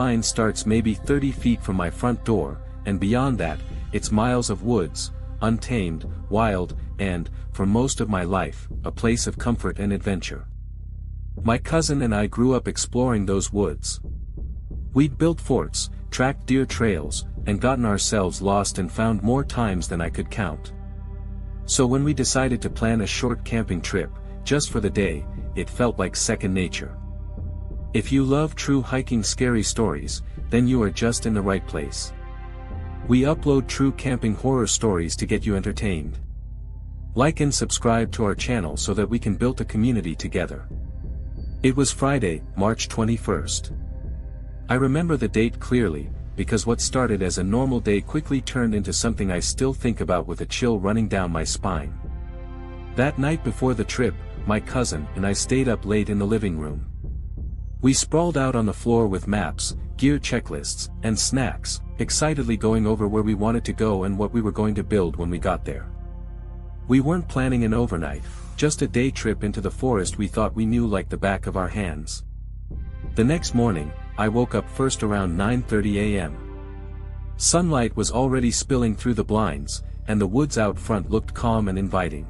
line starts maybe 30 feet from my front door, and beyond that, it's miles of woods, untamed, wild, and, for most of my life, a place of comfort and adventure. My cousin and I grew up exploring those woods. We'd built forts, tracked deer trails, and gotten ourselves lost and found more times than I could count. So when we decided to plan a short camping trip, just for the day, it felt like second nature. If you love true hiking scary stories, then you are just in the right place. We upload true camping horror stories to get you entertained. Like and subscribe to our channel so that we can build a community together. It was Friday, March 21st. I remember the date clearly, because what started as a normal day quickly turned into something I still think about with a chill running down my spine. That night before the trip, my cousin and I stayed up late in the living room. We sprawled out on the floor with maps, gear checklists, and snacks, excitedly going over where we wanted to go and what we were going to build when we got there. We weren't planning an overnight, just a day trip into the forest we thought we knew like the back of our hands. The next morning, I woke up first around 9:30 a.m. Sunlight was already spilling through the blinds, and the woods out front looked calm and inviting.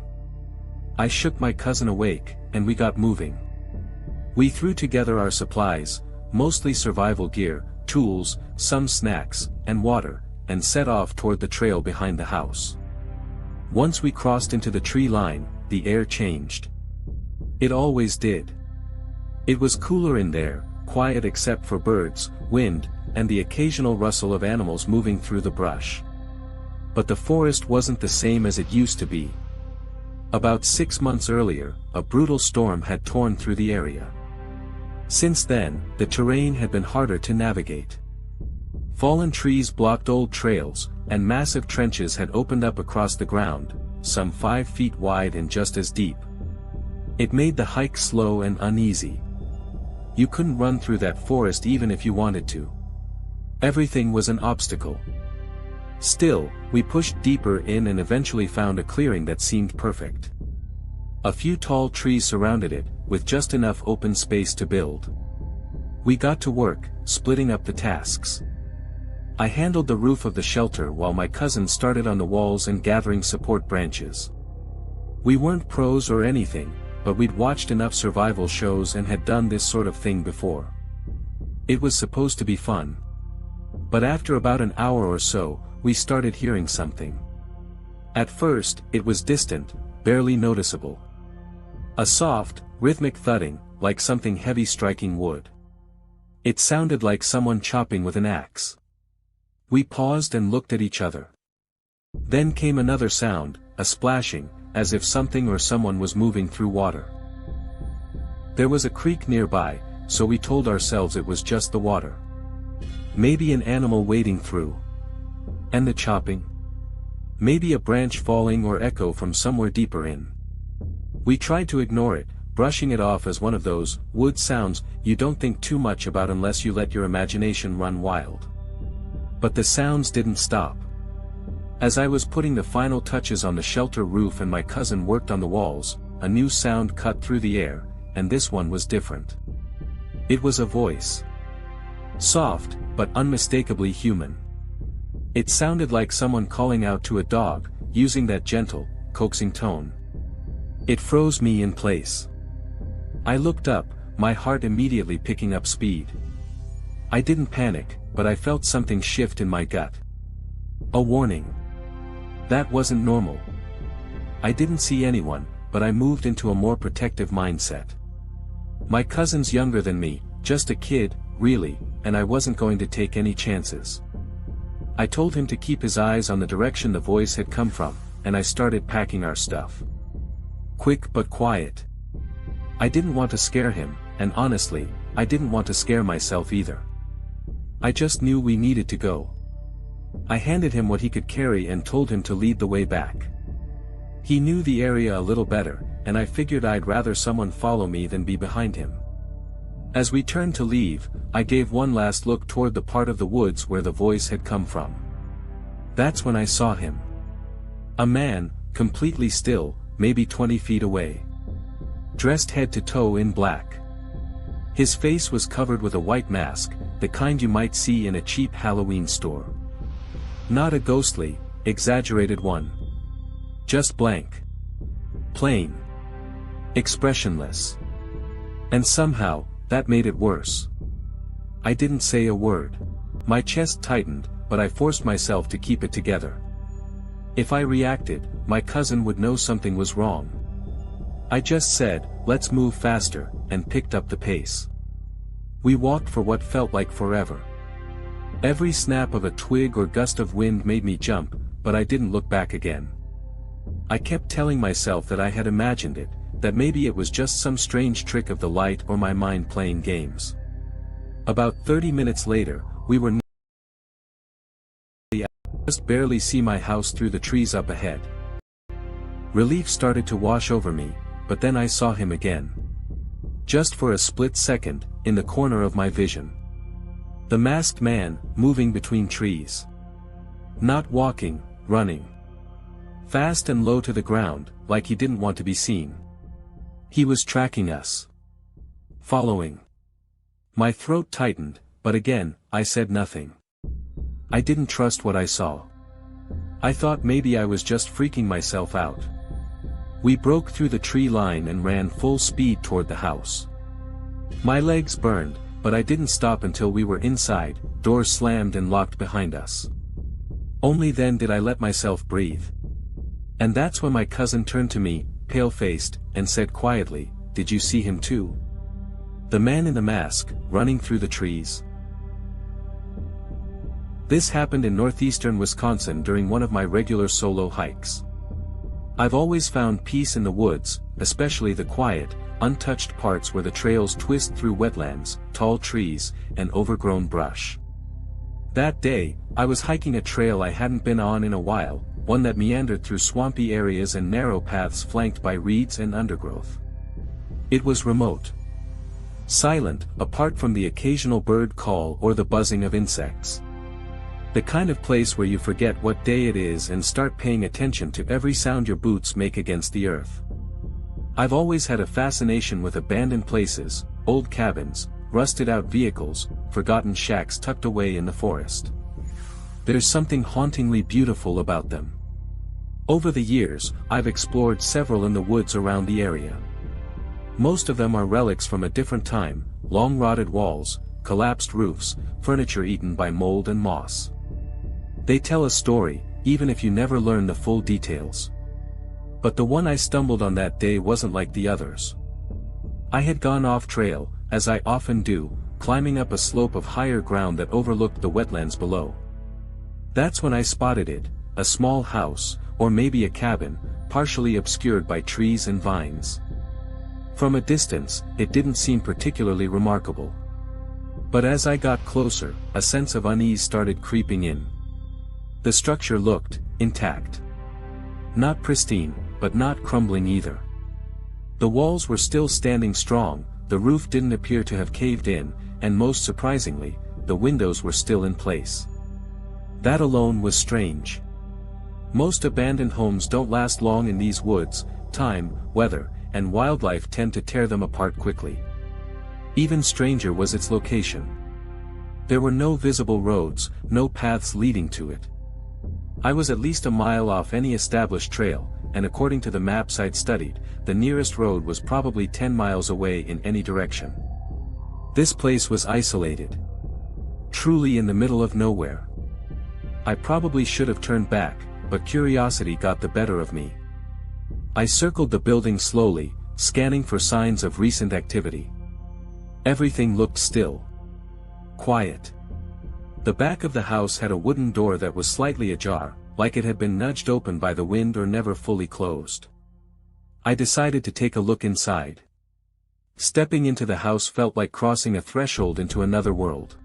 I shook my cousin awake, and we got moving. We threw together our supplies, mostly survival gear, tools, some snacks, and water, and set off toward the trail behind the house. Once we crossed into the tree line, the air changed. It always did. It was cooler in there, quiet except for birds, wind, and the occasional rustle of animals moving through the brush. But the forest wasn't the same as it used to be. About 6 months earlier, a brutal storm had torn through the area. Since then, the terrain had been harder to navigate. Fallen trees blocked old trails, and massive trenches had opened up across the ground, some 5 feet wide and just as deep. It made the hike slow and uneasy. You couldn't run through that forest even if you wanted to. Everything was an obstacle. Still, we pushed deeper in and eventually found a clearing that seemed perfect. A few tall trees surrounded it, with just enough open space to build. We got to work, splitting up the tasks. I handled the roof of the shelter while my cousin started on the walls and gathering support branches. We weren't pros or anything, but we'd watched enough survival shows and had done this sort of thing before. It was supposed to be fun. But after about an hour or so, we started hearing something. At first, it was distant, barely noticeable. A soft, rhythmic thudding, like something heavy striking wood. It sounded like someone chopping with an axe. We paused and looked at each other. Then came another sound, a splashing, as if something or someone was moving through water. There was a creek nearby, so we told ourselves it was just the water. Maybe an animal wading through. And the chopping? Maybe a branch falling or echo from somewhere deeper in. We tried to ignore it, brushing it off as one of those wood sounds you don't think too much about unless you let your imagination run wild. But the sounds didn't stop. As I was putting the final touches on the shelter roof and my cousin worked on the walls, a new sound cut through the air, and this one was different. It was a voice. Soft, but unmistakably human. It sounded like someone calling out to a dog, using that gentle, coaxing tone. It froze me in place. I looked up, my heart immediately picking up speed. I didn't panic, but I felt something shift in my gut. A warning. That wasn't normal. I didn't see anyone, but I moved into a more protective mindset. My cousin's younger than me, just a kid, really, and I wasn't going to take any chances. I told him to keep his eyes on the direction the voice had come from, and I started packing our stuff. Quick but quiet. I didn't want to scare him, and honestly, I didn't want to scare myself either. I just knew we needed to go. I handed him what he could carry and told him to lead the way back. He knew the area a little better, and I figured I'd rather someone follow me than be behind him. As we turned to leave, I gave one last look toward the part of the woods where the voice had come from. That's when I saw him. A man, completely still, maybe 20 feet away. Dressed head to toe in black. His face was covered with a white mask, the kind you might see in a cheap Halloween store. Not a ghostly, exaggerated one. Just blank. Plain. Expressionless. And somehow, that made it worse. I didn't say a word. My chest tightened, but I forced myself to keep it together. If I reacted, my cousin would know something was wrong. I just said, "Let's move faster," and picked up the pace. We walked for what felt like forever. Every snap of a twig or gust of wind made me jump, but I didn't look back again. I kept telling myself that I had imagined it, that maybe it was just some strange trick of the light or my mind playing games. About 30 minutes later, we were just barely see my house through the trees up ahead. Relief started to wash over me, but then I saw him again. Just for a split second, in the corner of my vision. The masked man, moving between trees. Not walking, running. Fast and low to the ground, like he didn't want to be seen. He was tracking us. Following. My throat tightened, but again, I said nothing. I didn't trust what I saw. I thought maybe I was just freaking myself out. We broke through the tree line and ran full speed toward the house. My legs burned, but I didn't stop until we were inside, doors slammed and locked behind us. Only then did I let myself breathe. And that's when my cousin turned to me, pale-faced, and said quietly, "Did you see him too? The man in the mask, running through the trees." This happened in northeastern Wisconsin during one of my regular solo hikes. I've always found peace in the woods, especially the quiet, untouched parts where the trails twist through wetlands, tall trees, and overgrown brush. That day, I was hiking a trail I hadn't been on in a while, one that meandered through swampy areas and narrow paths flanked by reeds and undergrowth. It was remote. Silent, apart from the occasional bird call or the buzzing of insects. The kind of place where you forget what day it is and start paying attention to every sound your boots make against the earth. I've always had a fascination with abandoned places, old cabins, rusted-out vehicles, forgotten shacks tucked away in the forest. There's something hauntingly beautiful about them. Over the years, I've explored several in the woods around the area. Most of them are relics from a different time, long-rotted walls, collapsed roofs, furniture eaten by mold and moss. They tell a story, even if you never learn the full details. But the one I stumbled on that day wasn't like the others. I had gone off trail, as I often do, climbing up a slope of higher ground that overlooked the wetlands below. That's when I spotted it, a small house, or maybe a cabin, partially obscured by trees and vines. From a distance, it didn't seem particularly remarkable. But as I got closer, a sense of unease started creeping in. The structure looked intact. Not pristine, but not crumbling either. The walls were still standing strong, the roof didn't appear to have caved in, and most surprisingly, the windows were still in place. That alone was strange. Most abandoned homes don't last long in these woods. Time, weather, and wildlife tend to tear them apart quickly. Even stranger was its location. There were no visible roads, no paths leading to it. I was at least a mile off any established trail, and according to the maps I'd studied, the nearest road was probably 10 miles away in any direction. This place was isolated. Truly in the middle of nowhere. I probably should have turned back, but curiosity got the better of me. I circled the building slowly, scanning for signs of recent activity. Everything looked still. Quiet. The back of the house had a wooden door that was slightly ajar, like it had been nudged open by the wind or never fully closed. I decided to take a look inside. Stepping into the house felt like crossing a threshold into another world.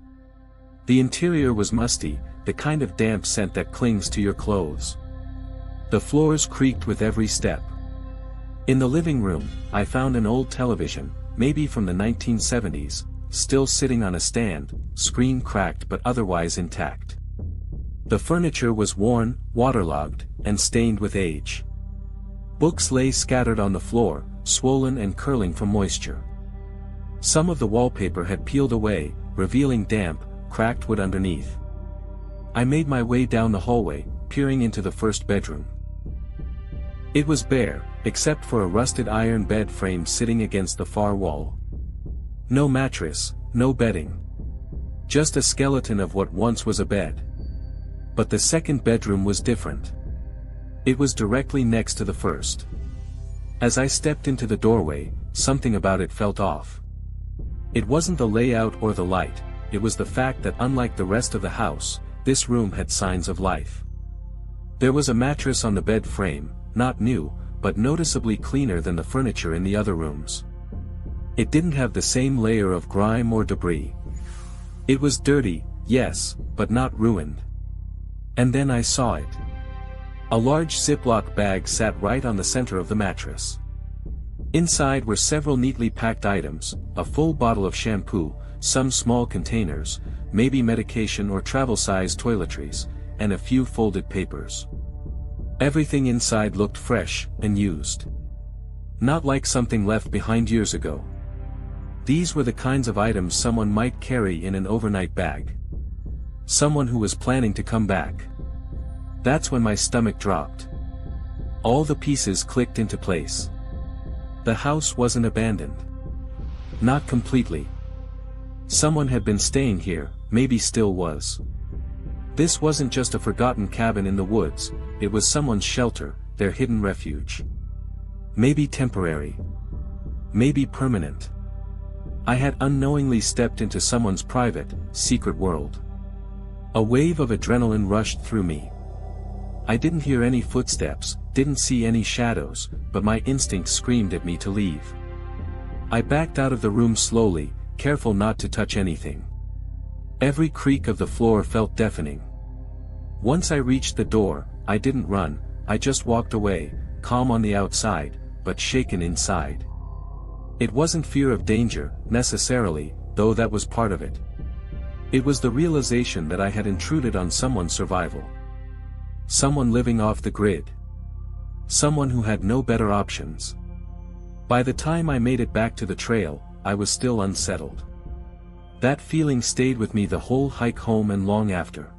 The interior was musty, the kind of damp scent that clings to your clothes. The floors creaked with every step. In the living room, I found an old television, maybe from the 1970s, still sitting on a stand, screen cracked but otherwise intact. The furniture was worn, waterlogged, and stained with age. Books lay scattered on the floor, swollen and curling from moisture. Some of the wallpaper had peeled away, revealing damp, cracked wood underneath. I made my way down the hallway, peering into the first bedroom. It was bare, except for a rusted iron bed frame sitting against the far wall. No mattress, no bedding. Just a skeleton of what once was a bed. But the second bedroom was different. It was directly next to the first. As I stepped into the doorway, something about it felt off. It wasn't the layout or the light, it was the fact that unlike the rest of the house, this room had signs of life. There was a mattress on the bed frame, not new, but noticeably cleaner than the furniture in the other rooms. It didn't have the same layer of grime or debris. It was dirty, yes, but not ruined. And then I saw it. A large Ziploc bag sat right on the center of the mattress. Inside were several neatly packed items, a full bottle of shampoo, some small containers, maybe medication or travel-sized toiletries, and a few folded papers. Everything inside looked fresh and used. Not like something left behind years ago. These were the kinds of items someone might carry in an overnight bag. Someone who was planning to come back. That's when my stomach dropped. All the pieces clicked into place. The house wasn't abandoned. Not completely. Someone had been staying here, maybe still was. This wasn't just a forgotten cabin in the woods, it was someone's shelter, their hidden refuge. Maybe temporary. Maybe permanent. I had unknowingly stepped into someone's private, secret world. A wave of adrenaline rushed through me. I didn't hear any footsteps, didn't see any shadows, but my instinct screamed at me to leave. I backed out of the room slowly, careful not to touch anything. Every creak of the floor felt deafening. Once I reached the door, I didn't run, I just walked away, calm on the outside, but shaken inside. It wasn't fear of danger, necessarily, though that was part of it. It was the realization that I had intruded on someone's survival. Someone living off the grid. Someone who had no better options. By the time I made it back to the trail, I was still unsettled. That feeling stayed with me the whole hike home and long after.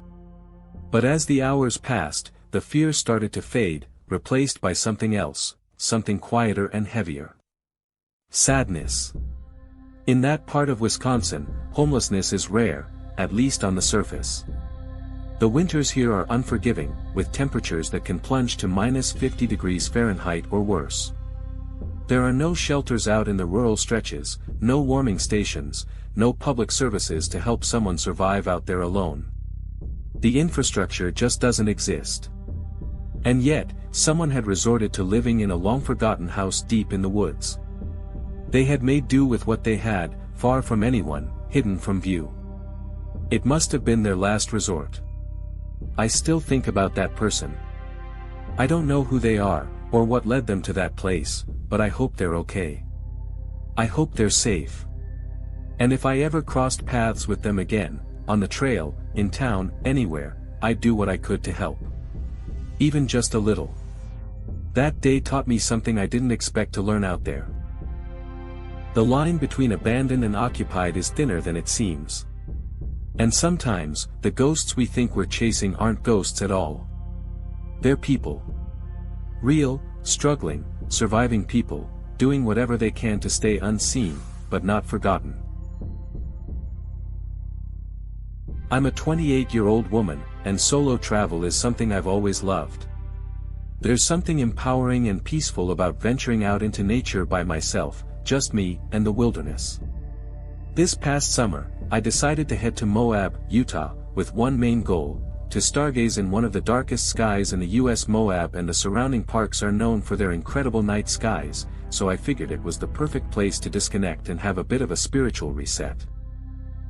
But as the hours passed, the fear started to fade, replaced by something else, something quieter and heavier. Sadness. In that part of Wisconsin, homelessness is rare, at least on the surface. The winters here are unforgiving, with temperatures that can plunge to -50 degrees Fahrenheit or worse. There are no shelters out in the rural stretches, no warming stations, no public services to help someone survive out there alone. The infrastructure just doesn't exist. And yet, someone had resorted to living in a long-forgotten house deep in the woods. They had made do with what they had, far from anyone, hidden from view. It must have been their last resort. I still think about that person. I don't know who they are, or what led them to that place, but I hope they're okay. I hope they're safe. And if I ever crossed paths with them again, on the trail, in town, anywhere, I'd do what I could to help. Even just a little. That day taught me something I didn't expect to learn out there. The line between abandoned and occupied is thinner than it seems. And sometimes, the ghosts we think we're chasing aren't ghosts at all. They're people. Real, struggling, surviving people, doing whatever they can to stay unseen, but not forgotten. I'm a 28-year-old woman, and solo travel is something I've always loved. There's something empowering and peaceful about venturing out into nature by myself, just me and the wilderness. This past summer, I decided to head to Moab, Utah, with one main goal, to stargaze in one of the darkest skies in the U.S. Moab and the surrounding parks are known for their incredible night skies, so I figured it was the perfect place to disconnect and have a bit of a spiritual reset.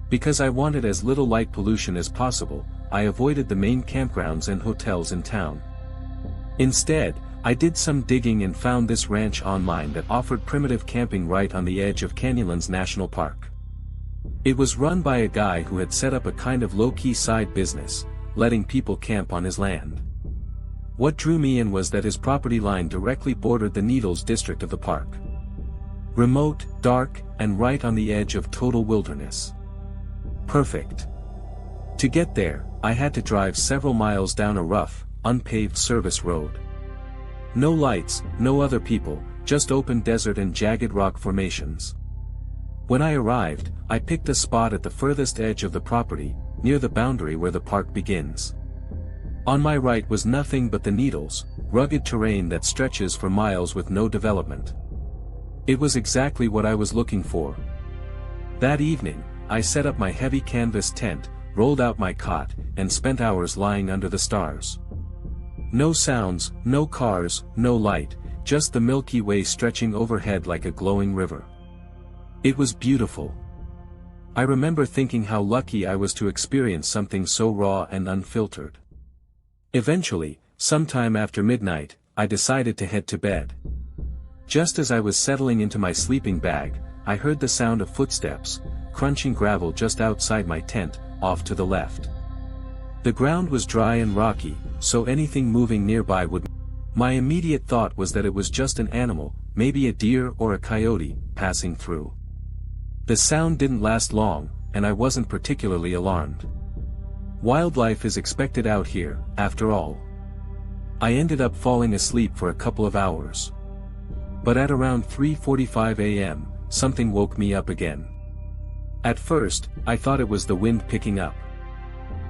Because I wanted as little light pollution as possible, I avoided the main campgrounds and hotels in town. Instead, I did some digging and found this ranch online that offered primitive camping right on the edge of Canyonlands National Park. It was run by a guy who had set up a kind of low-key side business, letting people camp on his land. What drew me in was that his property line directly bordered the Needles district of the park. Remote, dark, and right on the edge of total wilderness. Perfect. To get there, I had to drive several miles down a rough, unpaved service road. No lights, no other people, just open desert and jagged rock formations. When I arrived, I picked a spot at the furthest edge of the property, near the boundary where the park begins. On my right was nothing but the Needles, rugged terrain that stretches for miles with no development. It was exactly what I was looking for. That evening, I set up my heavy canvas tent, rolled out my cot, and spent hours lying under the stars. No sounds, no cars, no light, just the Milky Way stretching overhead like a glowing river. It was beautiful. I remember thinking how lucky I was to experience something so raw and unfiltered. Eventually, sometime after midnight, I decided to head to bed. Just as I was settling into my sleeping bag, I heard the sound of footsteps, crunching gravel just outside my tent, off to the left. The ground was dry and rocky, so anything moving nearby would. My immediate thought was that it was just an animal, maybe a deer or a coyote, passing through. The sound didn't last long, and I wasn't particularly alarmed. Wildlife is expected out here, after all. I ended up falling asleep for a couple of hours. But at around 3:45 a.m., something woke me up again. At first, I thought it was the wind picking up.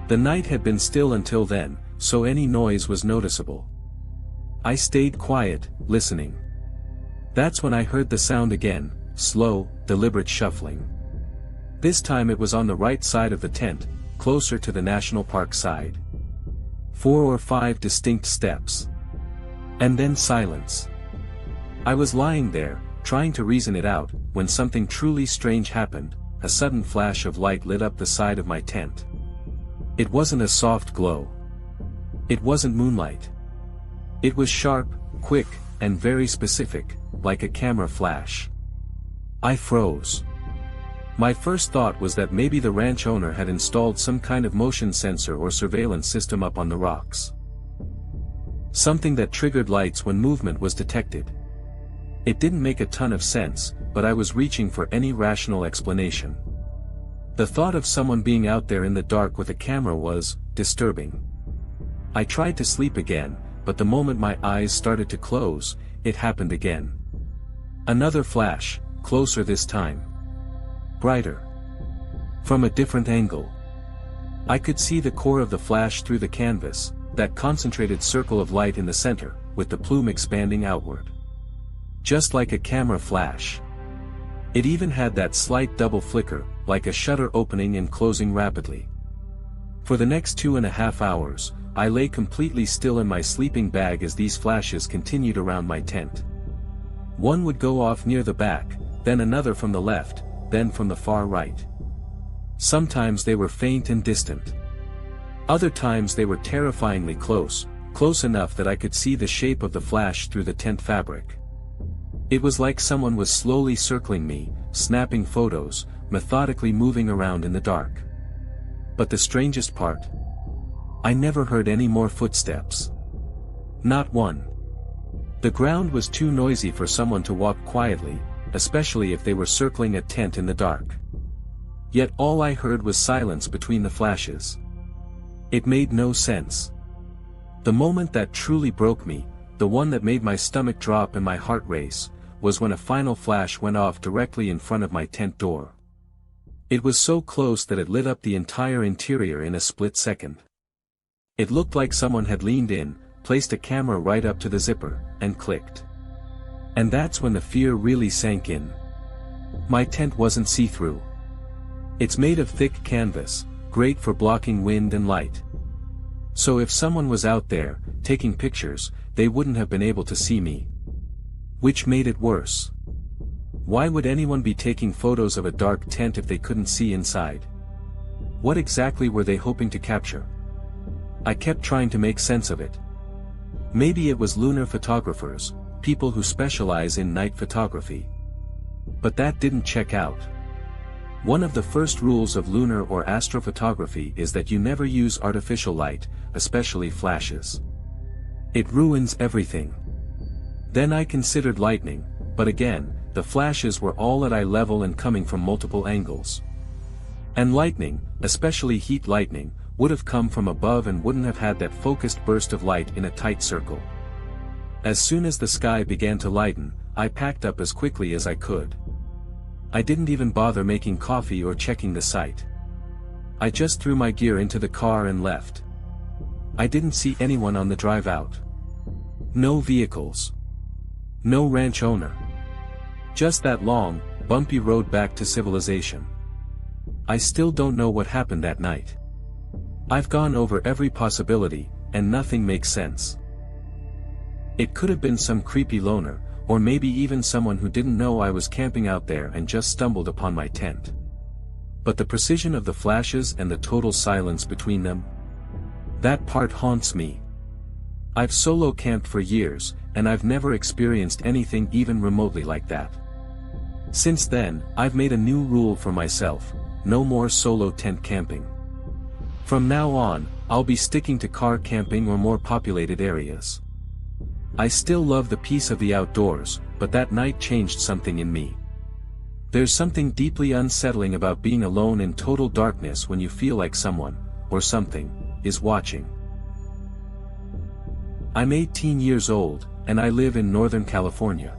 The night had been still until then, so any noise was noticeable. I stayed quiet, listening. That's when I heard the sound again, slow, deliberate shuffling. This time it was on the right side of the tent, closer to the national park side. 4 or 5 distinct steps. And then silence. I was lying there, trying to reason it out, when something truly strange happened. A sudden flash of light lit up the side of my tent. It wasn't a soft glow. It wasn't moonlight. It was sharp, quick, and very specific, like a camera flash. I froze. My first thought was that maybe the ranch owner had installed some kind of motion sensor or surveillance system up on the rocks. Something that triggered lights when movement was detected. It didn't make a ton of sense, but I was reaching for any rational explanation. The thought of someone being out there in the dark with a camera was disturbing. I tried to sleep again, but the moment my eyes started to close, it happened again. Another flash, closer this time. Brighter. From a different angle. I could see the core of the flash through the canvas, that concentrated circle of light in the center, with the plume expanding outward. Just like a camera flash. It even had that slight double flicker, like a shutter opening and closing rapidly. For the next 2.5 hours, I lay completely still in my sleeping bag as these flashes continued around my tent. One would go off near the back, then another from the left, then from the far right. Sometimes they were faint and distant. Other times they were terrifyingly close, close enough that I could see the shape of the flash through the tent fabric. It was like someone was slowly circling me, snapping photos, methodically moving around in the dark. But the strangest part? I never heard any more footsteps. Not one. The ground was too noisy for someone to walk quietly, especially if they were circling a tent in the dark. Yet all I heard was silence between the flashes. It made no sense. The moment that truly broke me, the one that made my stomach drop and my heart race, was when a final flash went off directly in front of my tent door. It was so close that it lit up the entire interior in a split second. It looked like someone had leaned in, placed a camera right up to the zipper, and clicked. And that's when the fear really sank in. My tent wasn't see-through. It's made of thick canvas, great for blocking wind and light. So if someone was out there, taking pictures, they wouldn't have been able to see me. Which made it worse. Why would anyone be taking photos of a dark tent if they couldn't see inside? What exactly were they hoping to capture? I kept trying to make sense of it. Maybe it was lunar photographers, people who specialize in night photography. But that didn't check out. One of the first rules of lunar or astrophotography is that you never use artificial light, especially flashes. It ruins everything. Then I considered lightning, but again, the flashes were all at eye level and coming from multiple angles. And lightning, especially heat lightning, would have come from above and wouldn't have had that focused burst of light in a tight circle. As soon as the sky began to lighten, I packed up as quickly as I could. I didn't even bother making coffee or checking the site. I just threw my gear into the car and left. I didn't see anyone on the drive out. No vehicles. No ranch owner. Just that long, bumpy road back to civilization. I still don't know what happened that night. I've gone over every possibility, and nothing makes sense. It could have been some creepy loner, or maybe even someone who didn't know I was camping out there and just stumbled upon my tent. But the precision of the flashes and the total silence between them? That part haunts me. I've solo camped for years, and I've never experienced anything even remotely like that. Since then, I've made a new rule for myself: no more solo tent camping. From now on, I'll be sticking to car camping or more populated areas. I still love the peace of the outdoors, but that night changed something in me. There's something deeply unsettling about being alone in total darkness when you feel like someone, or something, is watching. I'm 18 years old, and I live in Northern California.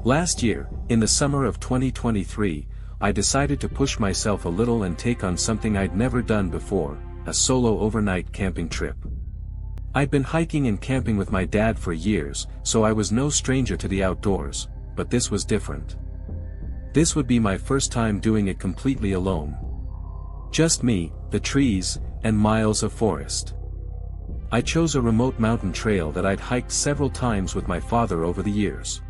Last year, in the summer of 2023, I decided to push myself a little and take on something I'd never done before: a solo overnight camping trip. I'd been hiking and camping with my dad for years, so I was no stranger to the outdoors, but this was different. This would be my first time doing it completely alone. Just me, the trees, and miles of forest. I chose a remote mountain trail that I'd hiked several times with my father over the years.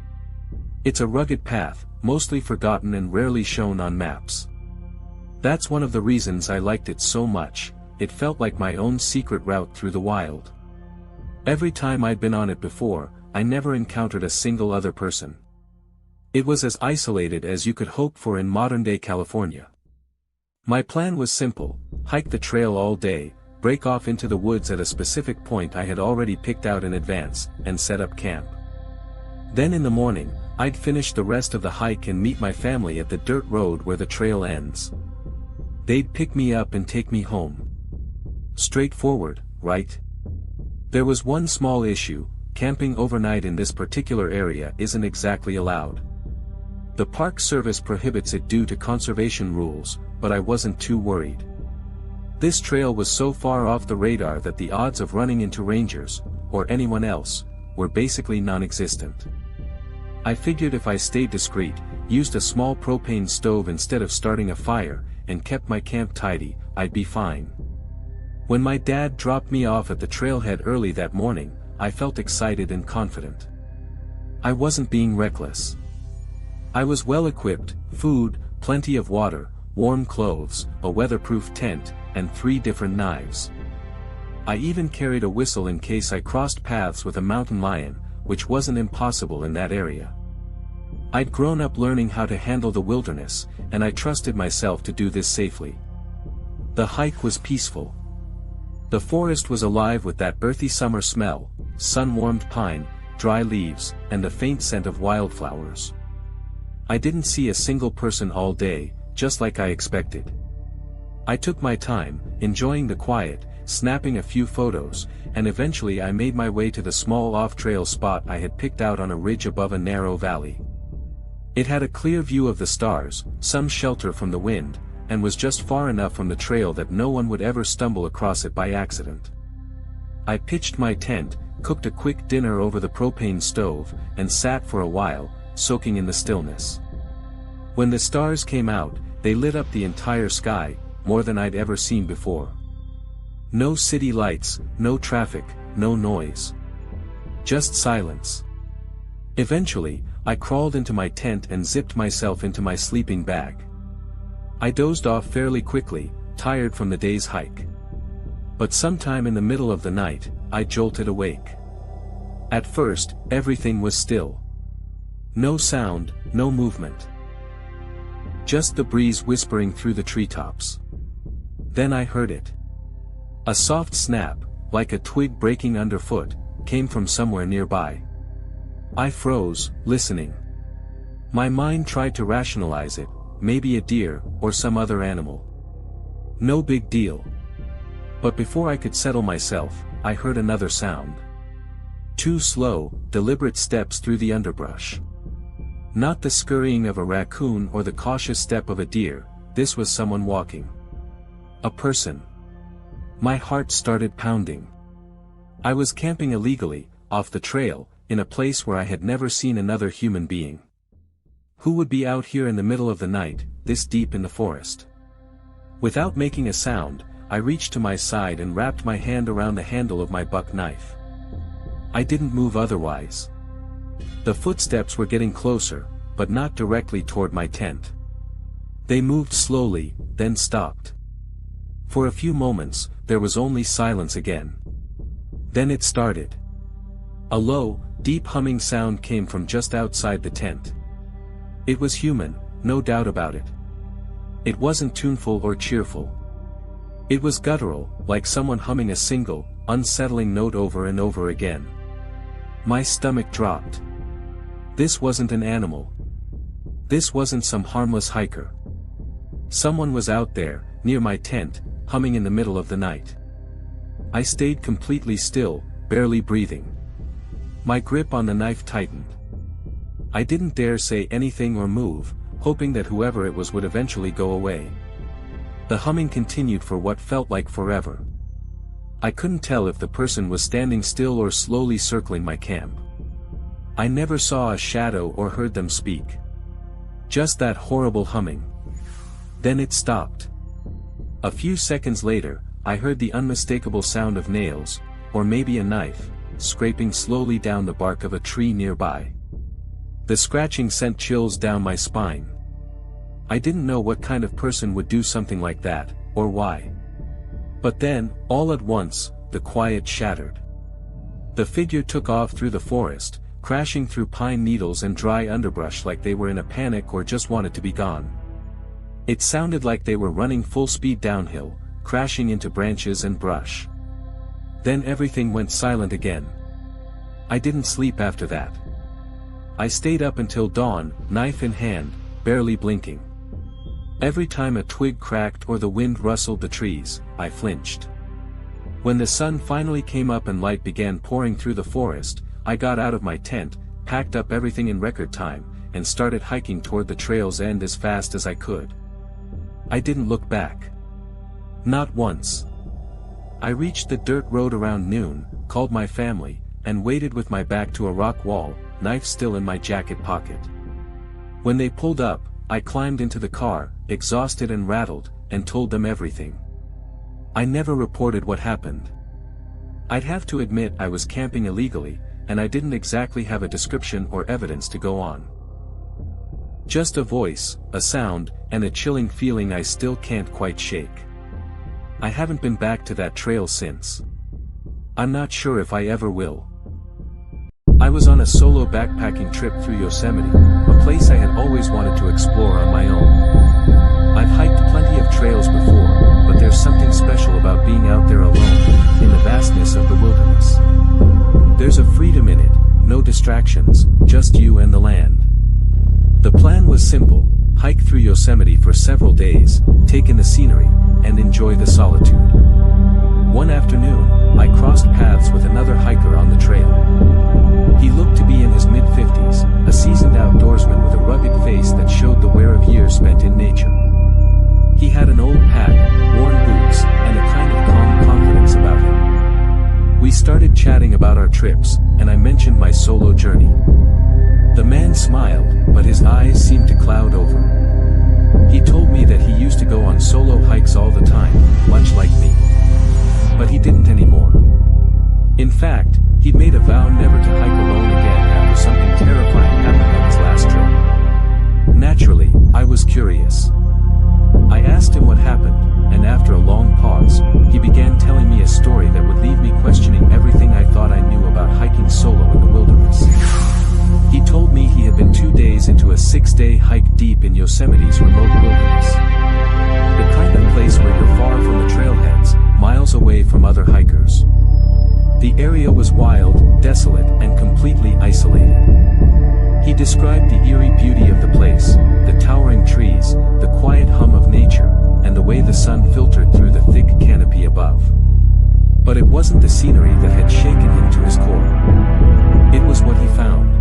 It's a rugged path, mostly forgotten and rarely shown on maps. That's one of the reasons I liked it so much. It felt like my own secret route through the wild. Every time I'd been on it before, I never encountered a single other person. It was as isolated as you could hope for in modern-day California. My plan was simple: hike the trail all day, break off into the woods at a specific point I had already picked out in advance, and set up camp. Then in the morning, I'd finish the rest of the hike and meet my family at the dirt road where the trail ends. They'd pick me up and take me home. Straightforward, right? There was one small issue: camping overnight in this particular area isn't exactly allowed. The Park Service prohibits it due to conservation rules, but I wasn't too worried. This trail was so far off the radar that the odds of running into rangers, or anyone else, were basically non-existent. I figured if I stayed discreet, used a small propane stove instead of starting a fire, and kept my camp tidy, I'd be fine. When my dad dropped me off at the trailhead early that morning, I felt excited and confident. I wasn't being reckless. I was well equipped: food, plenty of water, warm clothes, a weatherproof tent, and 3 different knives. I even carried a whistle in case I crossed paths with a mountain lion, which wasn't impossible in that area. I'd grown up learning how to handle the wilderness, and I trusted myself to do this safely. The hike was peaceful. The forest was alive with that earthy summer smell: sun-warmed pine, dry leaves, and the faint scent of wildflowers. I didn't see a single person all day, just like I expected. I took my time, enjoying the quiet, snapping a few photos, and eventually I made my way to the small off-trail spot I had picked out on a ridge above a narrow valley. It had a clear view of the stars, some shelter from the wind, and was just far enough from the trail that no one would ever stumble across it by accident. I pitched my tent, cooked a quick dinner over the propane stove, and sat for a while, soaking in the stillness. When the stars came out, they lit up the entire sky, more than I'd ever seen before. No city lights, no traffic, no noise. Just silence. Eventually, I crawled into my tent and zipped myself into my sleeping bag. I dozed off fairly quickly, tired from the day's hike. But sometime in the middle of the night, I jolted awake. At first, everything was still. No sound, no movement. Just the breeze whispering through the treetops. Then I heard it. A soft snap, like a twig breaking underfoot, came from somewhere nearby. I froze, listening. My mind tried to rationalize it: maybe a deer, or some other animal. No big deal. But before I could settle myself, I heard another sound. 2 slow, deliberate steps through the underbrush. Not the scurrying of a raccoon or the cautious step of a deer, this was someone walking. A person. My heart started pounding. I was camping illegally, off the trail, in a place where I had never seen another human being. Who would be out here in the middle of the night, this deep in the forest? Without making a sound, I reached to my side and wrapped my hand around the handle of my buck knife. I didn't move otherwise. The footsteps were getting closer, but not directly toward my tent. They moved slowly, then stopped. For a few moments, there was only silence again. Then it started. A low, deep humming sound came from just outside the tent. It was human, no doubt about it. It wasn't tuneful or cheerful. It was guttural, like someone humming a single, unsettling note over and over again. My stomach dropped. This wasn't an animal. This wasn't some harmless hiker. Someone was out there, near my tent, humming in the middle of the night. I stayed completely still, barely breathing. My grip on the knife tightened. I didn't dare say anything or move, hoping that whoever it was would eventually go away. The humming continued for what felt like forever. I couldn't tell if the person was standing still or slowly circling my camp. I never saw a shadow or heard them speak. Just that horrible humming. Then it stopped. A few seconds later, I heard the unmistakable sound of nails, or maybe a knife, scraping slowly down the bark of a tree nearby. The scratching sent chills down my spine. I didn't know what kind of person would do something like that, or why. But then, all at once, the quiet shattered. The figure took off through the forest, crashing through pine needles and dry underbrush like they were in a panic or just wanted to be gone. It sounded like they were running full speed downhill, crashing into branches and brush. Then everything went silent again. I didn't sleep after that. I stayed up until dawn, knife in hand, barely blinking. Every time a twig cracked or the wind rustled the trees, I flinched. When the sun finally came up and light began pouring through the forest, I got out of my tent, packed up everything in record time, and started hiking toward the trail's end as fast as I could. I didn't look back. Not once. I reached the dirt road around noon, called my family, and waited with my back to a rock wall, knife still in my jacket pocket. When they pulled up, I climbed into the car, exhausted and rattled, and told them everything. I never reported what happened. I'd have to admit I was camping illegally, and I didn't exactly have a description or evidence to go on. Just a voice, a sound, and a chilling feeling I still can't quite shake. I haven't been back to that trail since. I'm not sure if I ever will. I was on a solo backpacking trip through Yosemite, a place I had always wanted to explore on my own. I've hiked plenty of trails before, but there's something special about being out there alone, in the vastness of the wilderness. There's a freedom in it, no distractions, just you and the land. The plan was simple: hike through Yosemite for several days, take in the scenery, and enjoy the solitude. One afternoon, I crossed paths with another hiker on the trail. He looked to be in his mid-50s, a seasoned outdoorsman with a rugged face that showed the wear of years spent in nature. He had an old pack, worn boots, and a kind of calm confidence about him. We started chatting about our trips, and I mentioned my solo journey. The man smiled, but his eyes seemed to cloud over. He told me that he used to go on solo hikes all the time, much like me. But he didn't anymore. In fact, he'd made a vow never to hike alone again after something terrifying happened on his last trip. Naturally, I was curious. I asked him what happened, and after a long pause, he began telling me a story that would leave me questioning everything I thought I knew about hiking solo in the wilderness. He told me he had been 2 days into a 6-day hike deep in Yosemite's remote wilderness. The kind of place where you're far from the trailheads, miles away from other hikers. The area was wild, desolate, and completely isolated. He described the eerie beauty of the place, the towering trees, the quiet hum of nature, and the way the sun filtered through the thick canopy above. But it wasn't the scenery that had shaken him to his core. It was what he found.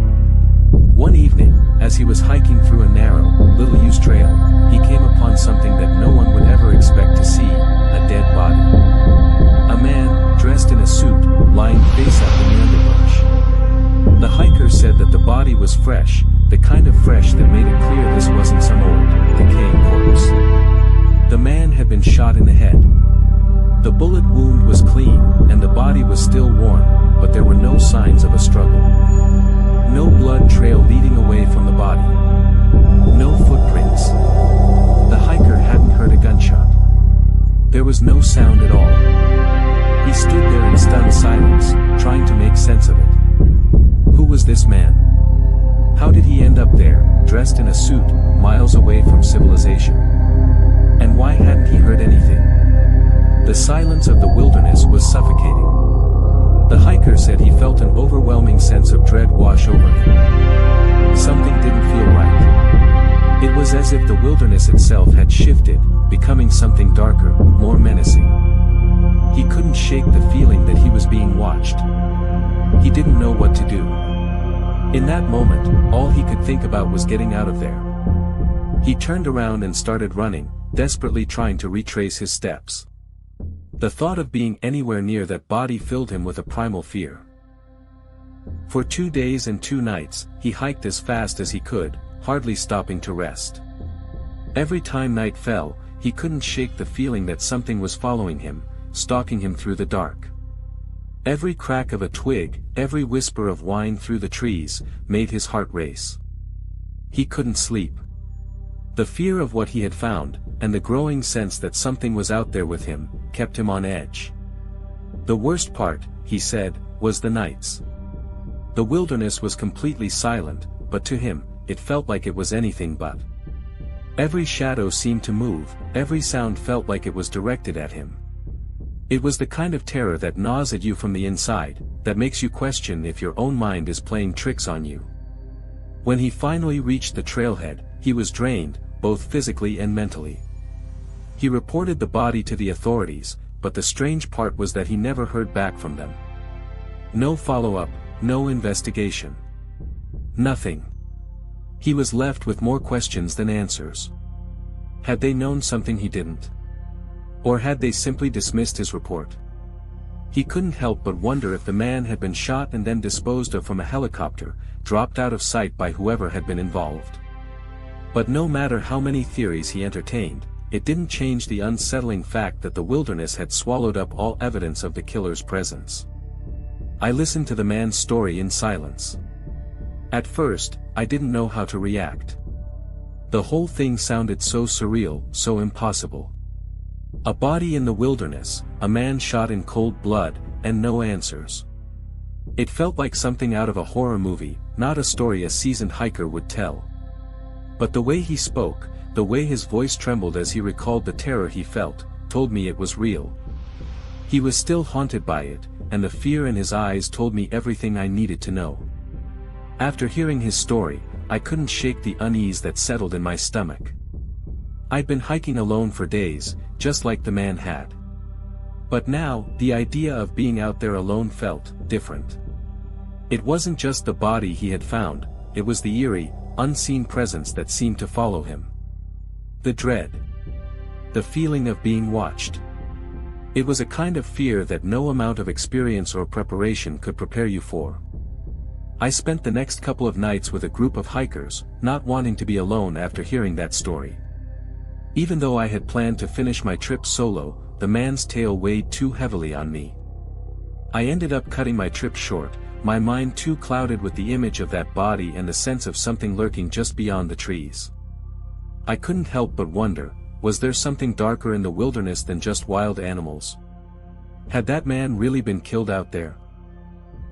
One evening, as he was hiking through a narrow, little-used trail, he came upon something that no one would ever expect to see, a dead body. A man, dressed in a suit, lying face up in the underbrush. The hiker said that the body was fresh, the kind of fresh that made it clear this wasn't some old, decaying corpse. The man had been shot in the head. The bullet wound was clean, and the body was still warm, but there were no signs of a struggle. No blood trail leading away from the body. No footprints. The hiker hadn't heard a gunshot. There was no sound at all. He stood there in stunned silence, trying to make sense of it. Who was this man? How did he end up there, dressed in a suit, miles away from civilization? And why hadn't he heard anything? The silence of the wilderness was suffocating. The hiker said he felt an overwhelming sense of dread wash over him. Something didn't feel right. It was as if the wilderness itself had shifted, becoming something darker, more menacing. He couldn't shake the feeling that he was being watched. He didn't know what to do. In that moment, all he could think about was getting out of there. He turned around and started running, desperately trying to retrace his steps. The thought of being anywhere near that body filled him with a primal fear. For 2 days and 2 nights, he hiked as fast as he could, hardly stopping to rest. Every time night fell, he couldn't shake the feeling that something was following him, stalking him through the dark. Every crack of a twig, every whisper of whine through the trees, made his heart race. He couldn't sleep. The fear of what he had found, and the growing sense that something was out there with him, kept him on edge. The worst part, he said, was the nights. The wilderness was completely silent, but to him, it felt like it was anything but. Every shadow seemed to move, every sound felt like it was directed at him. It was the kind of terror that gnaws at you from the inside, that makes you question if your own mind is playing tricks on you. When he finally reached the trailhead, he was drained, both physically and mentally. He reported the body to the authorities, but the strange part was that he never heard back from them. No follow-up, no investigation. Nothing. He was left with more questions than answers. Had they known something he didn't? Or had they simply dismissed his report? He couldn't help but wonder if the man had been shot and then disposed of from a helicopter, dropped out of sight by whoever had been involved. But no matter how many theories he entertained, it didn't change the unsettling fact that the wilderness had swallowed up all evidence of the killer's presence. I listened to the man's story in silence. At first, I didn't know how to react. The whole thing sounded so surreal, so impossible. A body in the wilderness, a man shot in cold blood, and no answers. It felt like something out of a horror movie, not a story a seasoned hiker would tell. But the way he spoke, the way his voice trembled as he recalled the terror he felt, told me it was real. He was still haunted by it, and the fear in his eyes told me everything I needed to know. After hearing his story, I couldn't shake the unease that settled in my stomach. I'd been hiking alone for days, just like the man had. But now, the idea of being out there alone felt different. It wasn't just the body he had found, it was the eerie, unseen presence that seemed to follow him. The dread. The feeling of being watched. It was a kind of fear that no amount of experience or preparation could prepare you for. I spent the next couple of nights with a group of hikers, not wanting to be alone after hearing that story. Even though I had planned to finish my trip solo, the man's tale weighed too heavily on me. I ended up cutting my trip short, my mind too clouded with the image of that body and the sense of something lurking just beyond the trees. I couldn't help but wonder, was there something darker in the wilderness than just wild animals? Had that man really been killed out there?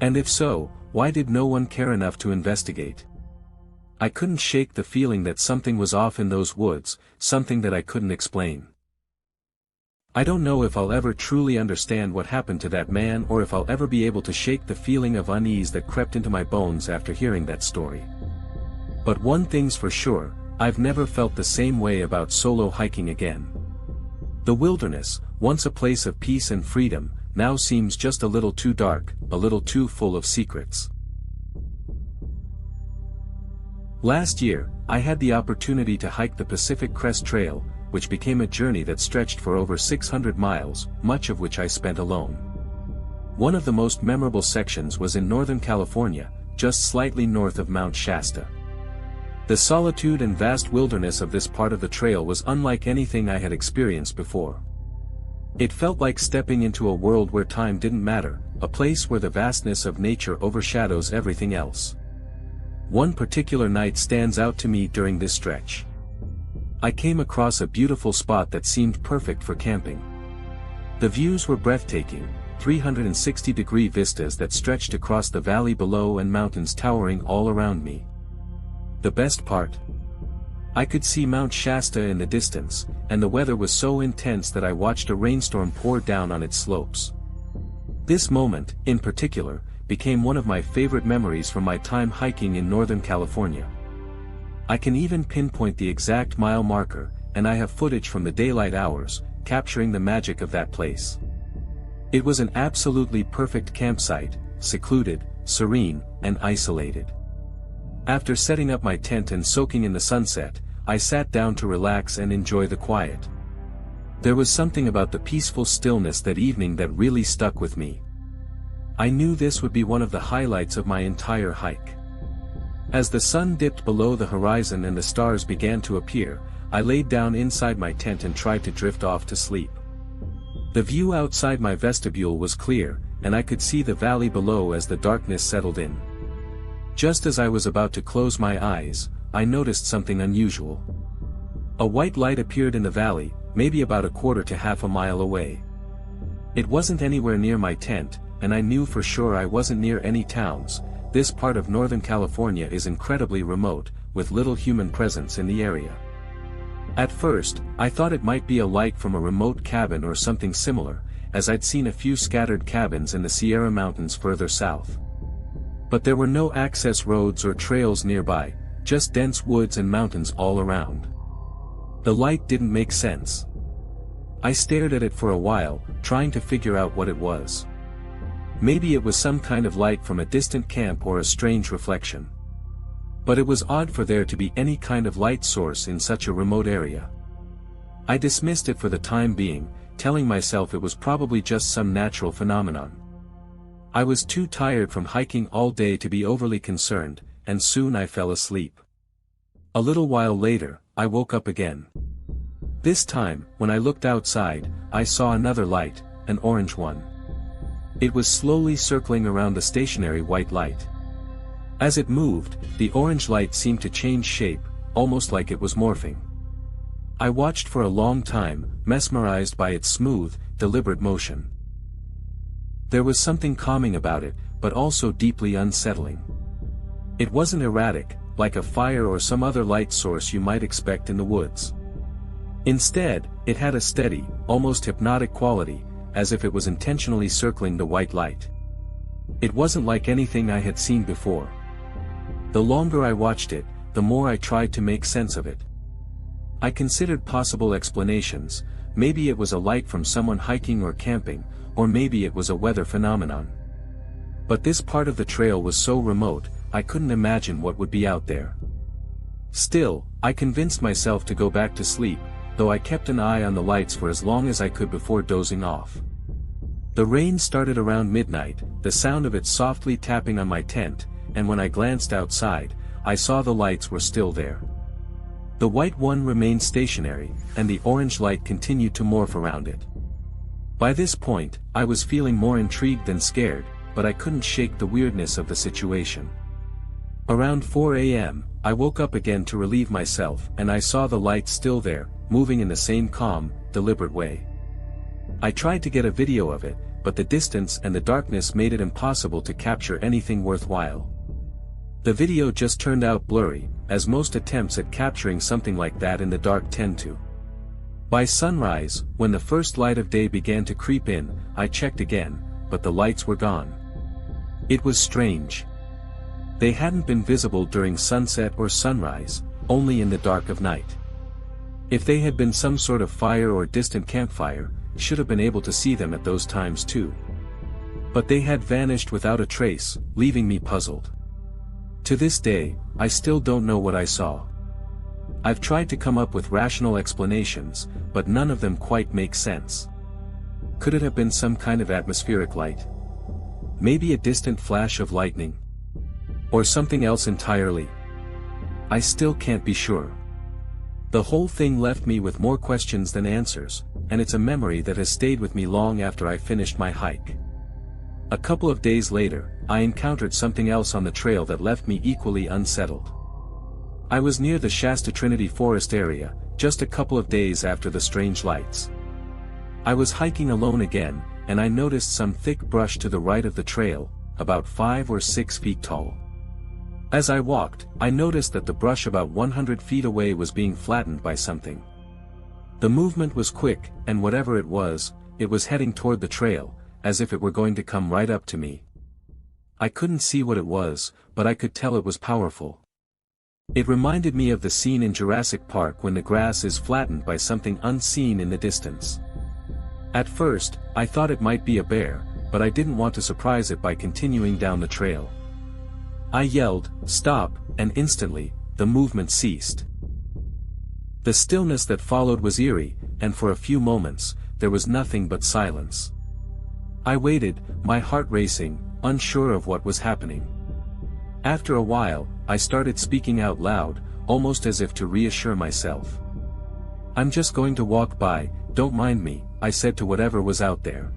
And if so, why did no one care enough to investigate? I couldn't shake the feeling that something was off in those woods, something that I couldn't explain. I don't know if I'll ever truly understand what happened to that man or if I'll ever be able to shake the feeling of unease that crept into my bones after hearing that story. But one thing's for sure, I've never felt the same way about solo hiking again. The wilderness, once a place of peace and freedom, now seems just a little too dark, a little too full of secrets. Last year, I had the opportunity to hike the Pacific Crest Trail, which became a journey that stretched for over 600 miles, much of which I spent alone. One of the most memorable sections was in Northern California, just slightly north of Mount Shasta. The solitude and vast wilderness of this part of the trail was unlike anything I had experienced before. It felt like stepping into a world where time didn't matter, a place where the vastness of nature overshadows everything else. One particular night stands out to me during this stretch. I came across a beautiful spot that seemed perfect for camping. The views were breathtaking, 360-degree vistas that stretched across the valley below and mountains towering all around me. The best part? I could see Mount Shasta in the distance, and the weather was so intense that I watched a rainstorm pour down on its slopes. This moment, in particular, became one of my favorite memories from my time hiking in Northern California. I can even pinpoint the exact mile marker, and I have footage from the daylight hours, capturing the magic of that place. It was an absolutely perfect campsite, secluded, serene, and isolated. After setting up my tent and soaking in the sunset, I sat down to relax and enjoy the quiet. There was something about the peaceful stillness that evening that really stuck with me. I knew this would be one of the highlights of my entire hike. As the sun dipped below the horizon and the stars began to appear, I laid down inside my tent and tried to drift off to sleep. The view outside my vestibule was clear, and I could see the valley below as the darkness settled in. Just as I was about to close my eyes, I noticed something unusual. A white light appeared in the valley, maybe about a quarter to half a mile away. It wasn't anywhere near my tent, and I knew for sure I wasn't near any towns. This part of Northern California is incredibly remote, with little human presence in the area. At first, I thought it might be a light from a remote cabin or something similar, as I'd seen a few scattered cabins in the Sierra Mountains further south. But there were no access roads or trails nearby, just dense woods and mountains all around. The light didn't make sense. I stared at it for a while, trying to figure out what it was. Maybe it was some kind of light from a distant camp or a strange reflection. But it was odd for there to be any kind of light source in such a remote area. I dismissed it for the time being, telling myself it was probably just some natural phenomenon. I was too tired from hiking all day to be overly concerned, and soon I fell asleep. A little while later, I woke up again. This time, when I looked outside, I saw another light, an orange one. It was slowly circling around the stationary white light. As it moved, the orange light seemed to change shape, almost like it was morphing. I watched for a long time, mesmerized by its smooth, deliberate motion. There was something calming about it, but also deeply unsettling. It wasn't erratic, like a fire or some other light source you might expect in the woods. Instead, it had a steady, almost hypnotic quality, as if it was intentionally circling the white light. It wasn't like anything I had seen before. The longer I watched it, the more I tried to make sense of it. I considered possible explanations. Maybe it was a light from someone hiking or camping, or maybe it was a weather phenomenon. But this part of the trail was so remote, I couldn't imagine what would be out there. Still, I convinced myself to go back to sleep, though I kept an eye on the lights for as long as I could before dozing off. The rain started around midnight, the sound of it softly tapping on my tent, and when I glanced outside, I saw the lights were still there. The white one remained stationary, and the orange light continued to morph around it. By this point, I was feeling more intrigued than scared, but I couldn't shake the weirdness of the situation. Around 4 a.m., I woke up again to relieve myself, and I saw the light still there, moving in the same calm, deliberate way. I tried to get a video of it, but the distance and the darkness made it impossible to capture anything worthwhile. The video just turned out blurry, as most attempts at capturing something like that in the dark tend to. By sunrise, when the first light of day began to creep in, I checked again, but the lights were gone. It was strange. They hadn't been visible during sunset or sunrise, only in the dark of night. If they had been some sort of fire or distant campfire, should have been able to see them at those times too. But they had vanished without a trace, leaving me puzzled. To this day, I still don't know what I saw. I've tried to come up with rational explanations, but none of them quite make sense. Could it have been some kind of atmospheric light? Maybe a distant flash of lightning? Or something else entirely? I still can't be sure. The whole thing left me with more questions than answers, and it's a memory that has stayed with me long after I finished my hike. A couple of days later, I encountered something else on the trail that left me equally unsettled. I was near the Shasta Trinity Forest area, just a couple of days after the strange lights. I was hiking alone again, and I noticed some thick brush to the right of the trail, about 5 or 6 feet tall. As I walked, I noticed that the brush about 100 feet away was being flattened by something. The movement was quick, and whatever it was heading toward the trail, as if it were going to come right up to me. I couldn't see what it was, but I could tell it was powerful. It reminded me of the scene in Jurassic Park when the grass is flattened by something unseen in the distance. At first, I thought it might be a bear, but I didn't want to surprise it by continuing down the trail. I yelled, "Stop," and instantly, the movement ceased. The stillness that followed was eerie, and for a few moments, there was nothing but silence. I waited, my heart racing, unsure of what was happening. After a while, I started speaking out loud, almost as if to reassure myself. "I'm just going to walk by, don't mind me," I said to whatever was out there.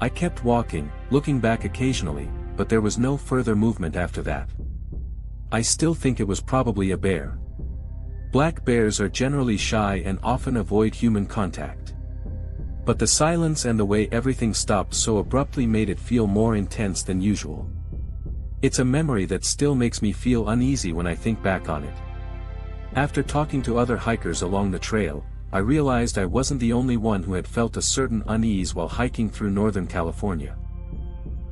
I kept walking, looking back occasionally, but there was no further movement after that. I still think it was probably a bear. Black bears are generally shy and often avoid human contact. But the silence and the way everything stopped so abruptly made it feel more intense than usual. It's a memory that still makes me feel uneasy when I think back on it. After talking to other hikers along the trail, I realized I wasn't the only one who had felt a certain unease while hiking through Northern California.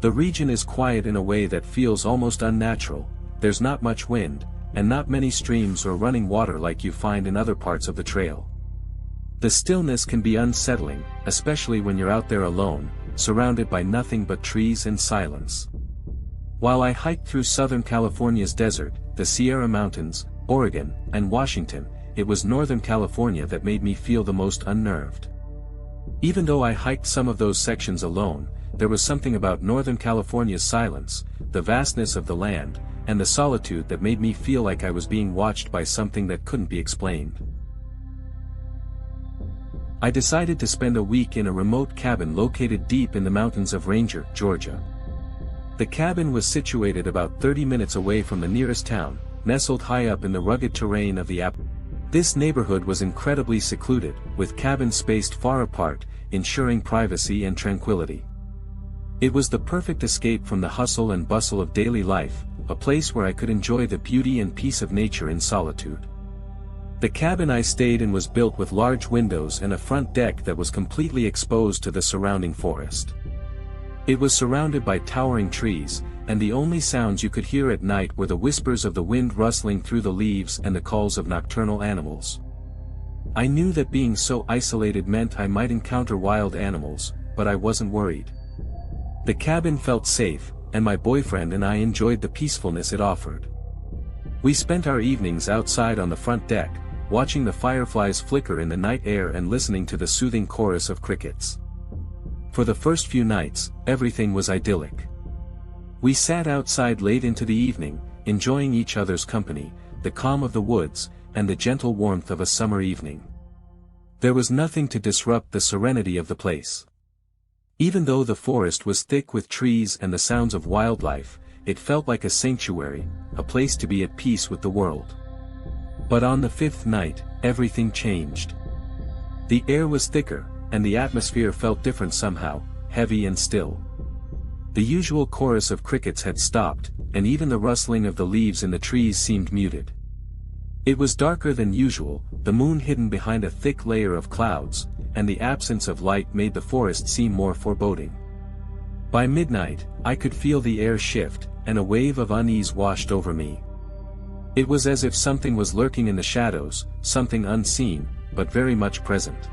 The region is quiet in a way that feels almost unnatural, there's not much wind, and not many streams or running water like you find in other parts of the trail. The stillness can be unsettling, especially when you're out there alone, surrounded by nothing but trees and silence. While I hiked through Southern California's desert, the Sierra Mountains, Oregon, and Washington, it was Northern California that made me feel the most unnerved. Even though I hiked some of those sections alone, there was something about Northern California's silence, the vastness of the land, and the solitude that made me feel like I was being watched by something that couldn't be explained. I decided to spend a week in a remote cabin located deep in the mountains of Ranger, Georgia. The cabin was situated about 30 minutes away from the nearest town, nestled high up in the rugged terrain of the This neighborhood was incredibly secluded, with cabins spaced far apart, ensuring privacy and tranquility. It was the perfect escape from the hustle and bustle of daily life, a place where I could enjoy the beauty and peace of nature in solitude. The cabin I stayed in was built with large windows and a front deck that was completely exposed to the surrounding forest. It was surrounded by towering trees, and the only sounds you could hear at night were the whispers of the wind rustling through the leaves and the calls of nocturnal animals. I knew that being so isolated meant I might encounter wild animals, but I wasn't worried. The cabin felt safe, and my boyfriend and I enjoyed the peacefulness it offered. We spent our evenings outside on the front deck, watching the fireflies flicker in the night air and listening to the soothing chorus of crickets. For the first few nights, everything was idyllic. We sat outside late into the evening, enjoying each other's company, the calm of the woods, and the gentle warmth of a summer evening. There was nothing to disrupt the serenity of the place. Even though the forest was thick with trees and the sounds of wildlife, it felt like a sanctuary, a place to be at peace with the world. But on the 5th night, everything changed. The air was thicker, and the atmosphere felt different somehow, heavy and still. The usual chorus of crickets had stopped, and even the rustling of the leaves in the trees seemed muted. It was darker than usual, the moon hidden behind a thick layer of clouds, and the absence of light made the forest seem more foreboding. By midnight, I could feel the air shift, and a wave of unease washed over me. It was as if something was lurking in the shadows, something unseen, but very much present.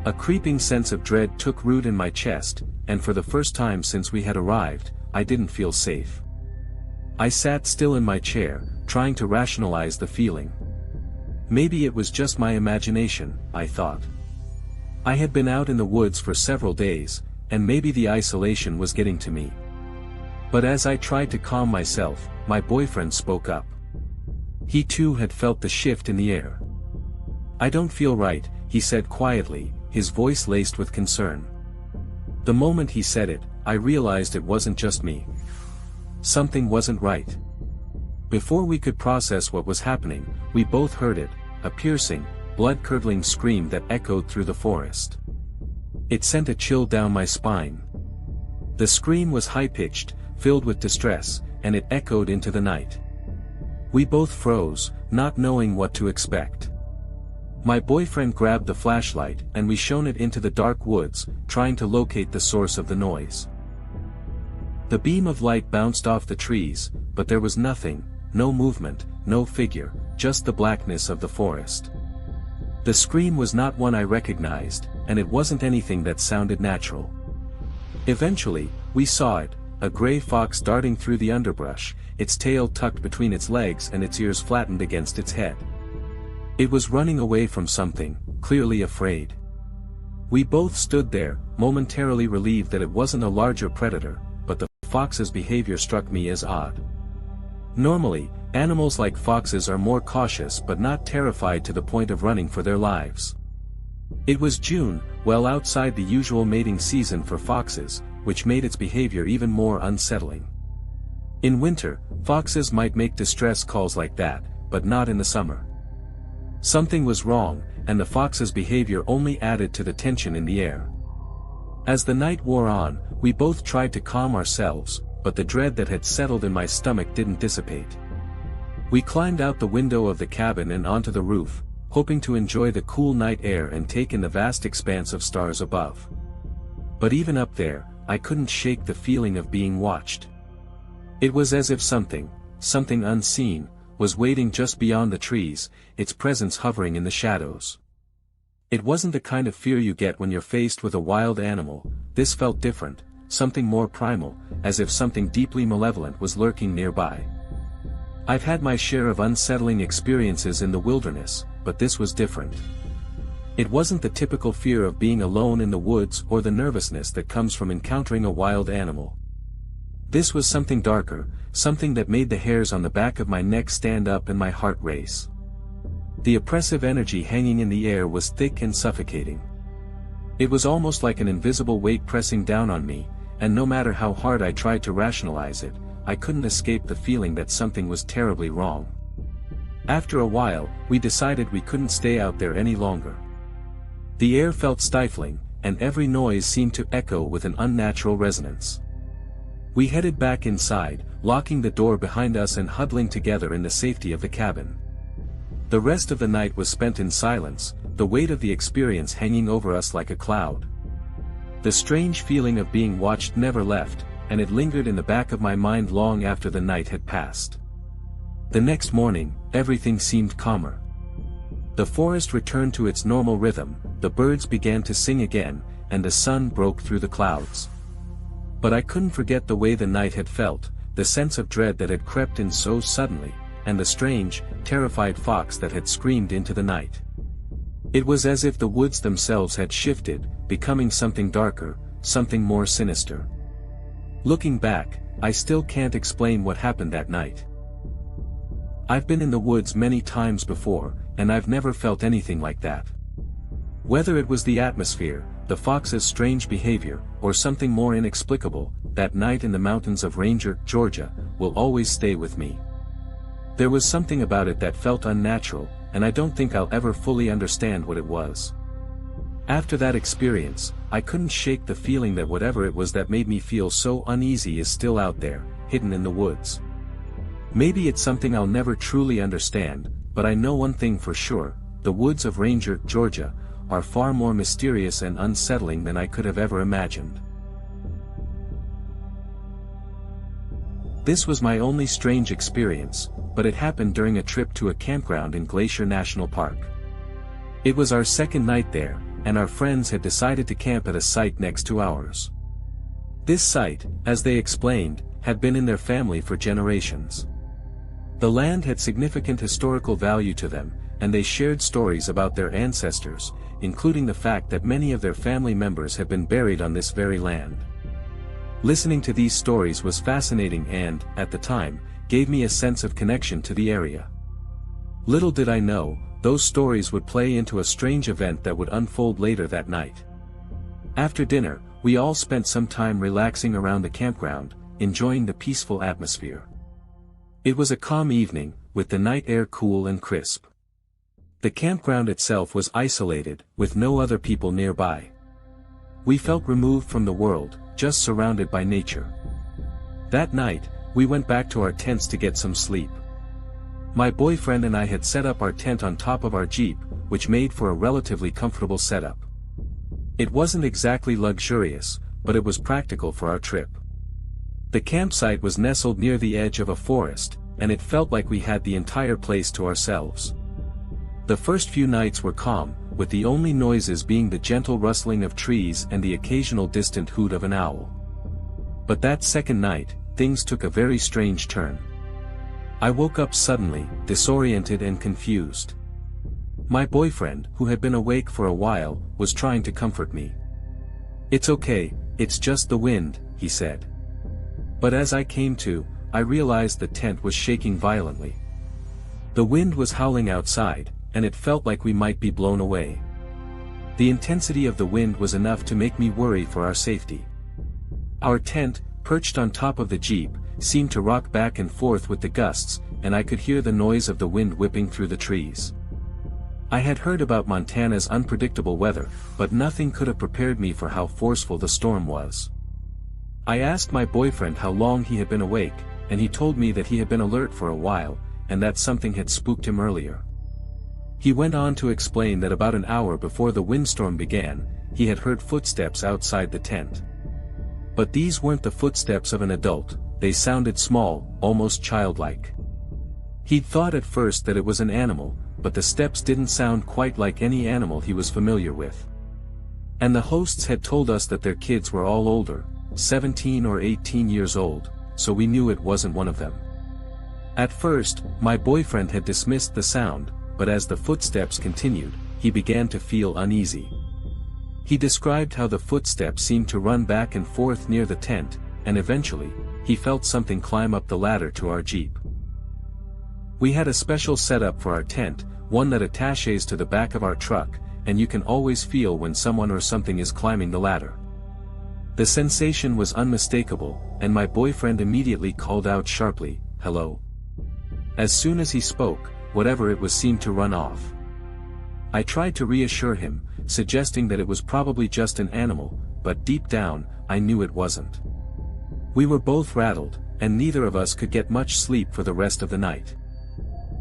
A creeping sense of dread took root in my chest, and for the first time since we had arrived, I didn't feel safe. I sat still in my chair, trying to rationalize the feeling. Maybe it was just my imagination, I thought. I had been out in the woods for several days, and maybe the isolation was getting to me. But as I tried to calm myself, my boyfriend spoke up. He too had felt the shift in the air. "I don't feel right," he said quietly, his voice laced with concern. The moment he said it, I realized it wasn't just me. Something wasn't right. Before we could process what was happening, we both heard it, a piercing, blood-curdling scream that echoed through the forest. It sent a chill down my spine. The scream was high-pitched, filled with distress, and it echoed into the night. We both froze, not knowing what to expect. My boyfriend grabbed the flashlight and we shone it into the dark woods, trying to locate the source of the noise. The beam of light bounced off the trees, but there was nothing, no movement, no figure, just the blackness of the forest. The scream was not one I recognized, and it wasn't anything that sounded natural. Eventually, we saw it, a gray fox darting through the underbrush, its tail tucked between its legs and its ears flattened against its head. It was running away from something, clearly afraid. We both stood there, momentarily relieved that it wasn't a larger predator, but the fox's behavior struck me as odd. Normally, animals like foxes are more cautious but not terrified to the point of running for their lives. It was June, well outside the usual mating season for foxes, which made its behavior even more unsettling. In winter, foxes might make distress calls like that, but not in the summer. Something was wrong, and the fox's behavior only added to the tension in the air. As the night wore on, we both tried to calm ourselves, but the dread that had settled in my stomach didn't dissipate. We climbed out the window of the cabin and onto the roof, hoping to enjoy the cool night air and take in the vast expanse of stars above. But even up there, I couldn't shake the feeling of being watched. It was as if something unseen, was waiting just beyond the trees, its presence hovering in the shadows. It wasn't the kind of fear you get when you're faced with a wild animal. This felt different, something more primal, as if something deeply malevolent was lurking nearby. I've had my share of unsettling experiences in the wilderness, but this was different. It wasn't the typical fear of being alone in the woods or the nervousness that comes from encountering a wild animal. This was something darker, something that made the hairs on the back of my neck stand up and my heart race. The oppressive energy hanging in the air was thick and suffocating. It was almost like an invisible weight pressing down on me, and no matter how hard I tried to rationalize it, I couldn't escape the feeling that something was terribly wrong. After a while, we decided we couldn't stay out there any longer. The air felt stifling, and every noise seemed to echo with an unnatural resonance. We headed back inside, locking the door behind us and huddling together in the safety of the cabin. The rest of the night was spent in silence, the weight of the experience hanging over us like a cloud. The strange feeling of being watched never left, and it lingered in the back of my mind long after the night had passed. The next morning, everything seemed calmer. The forest returned to its normal rhythm, the birds began to sing again, and the sun broke through the clouds. But I couldn't forget the way the night had felt, the sense of dread that had crept in so suddenly, and the strange, terrified fox that had screamed into the night. It was as if the woods themselves had shifted, becoming something darker, something more sinister. Looking back, I still can't explain what happened that night. I've been in the woods many times before, and I've never felt anything like that. Whether it was the atmosphere, the fox's strange behavior, or something more inexplicable, that night in the mountains of Ranger, Georgia, will always stay with me. There was something about it that felt unnatural, and I don't think I'll ever fully understand what it was. After that experience, I couldn't shake the feeling that whatever it was that made me feel so uneasy is still out there, hidden in the woods. Maybe it's something I'll never truly understand, but I know one thing for sure: the woods of Ranger, Georgia, are far more mysterious and unsettling than I could have ever imagined. This was my only strange experience, but it happened during a trip to a campground in Glacier National Park. It was our second night there, and our friends had decided to camp at a site next to ours. This site, as they explained, had been in their family for generations. The land had significant historical value to them, and they shared stories about their ancestors, including the fact that many of their family members had been buried on this very land. Listening to these stories was fascinating and, at the time, gave me a sense of connection to the area. Little did I know, those stories would play into a strange event that would unfold later that night. After dinner, we all spent some time relaxing around the campground, enjoying the peaceful atmosphere. It was a calm evening, with the night air cool and crisp. The campground itself was isolated, with no other people nearby. We felt removed from the world, just surrounded by nature. That night, we went back to our tents to get some sleep. My boyfriend and I had set up our tent on top of our Jeep, which made for a relatively comfortable setup. It wasn't exactly luxurious, but it was practical for our trip. The campsite was nestled near the edge of a forest, and it felt like we had the entire place to ourselves. The first few nights were calm, with the only noises being the gentle rustling of trees and the occasional distant hoot of an owl. But that second night, things took a very strange turn. I woke up suddenly, disoriented and confused. My boyfriend, who had been awake for a while, was trying to comfort me. "It's okay, it's just the wind," he said. But as I came to, I realized the tent was shaking violently. The wind was howling outside, and it felt like we might be blown away. The intensity of the wind was enough to make me worry for our safety. Our tent, perched on top of the Jeep, seemed to rock back and forth with the gusts, and I could hear the noise of the wind whipping through the trees. I had heard about Montana's unpredictable weather, but nothing could have prepared me for how forceful the storm was. I asked my boyfriend how long he had been awake, and he told me that he had been alert for a while, and that something had spooked him earlier. He went on to explain that about an hour before the windstorm began, he had heard footsteps outside the tent. But these weren't the footsteps of an adult, they sounded small, almost childlike. He'd thought at first that it was an animal, but the steps didn't sound quite like any animal he was familiar with. And the hosts had told us that their kids were all older, 17 or 18 years old, so we knew it wasn't one of them. At first, my boyfriend had dismissed the sound, but as the footsteps continued, he began to feel uneasy. He described how the footsteps seemed to run back and forth near the tent, and eventually, he felt something climb up the ladder to our Jeep. We had a special setup for our tent, one that attaches to the back of our truck, and you can always feel when someone or something is climbing the ladder. The sensation was unmistakable, and my boyfriend immediately called out sharply, "Hello." As soon as he spoke, whatever it was seemed to run off. I tried to reassure him, suggesting that it was probably just an animal, but deep down, I knew it wasn't. We were both rattled, and neither of us could get much sleep for the rest of the night.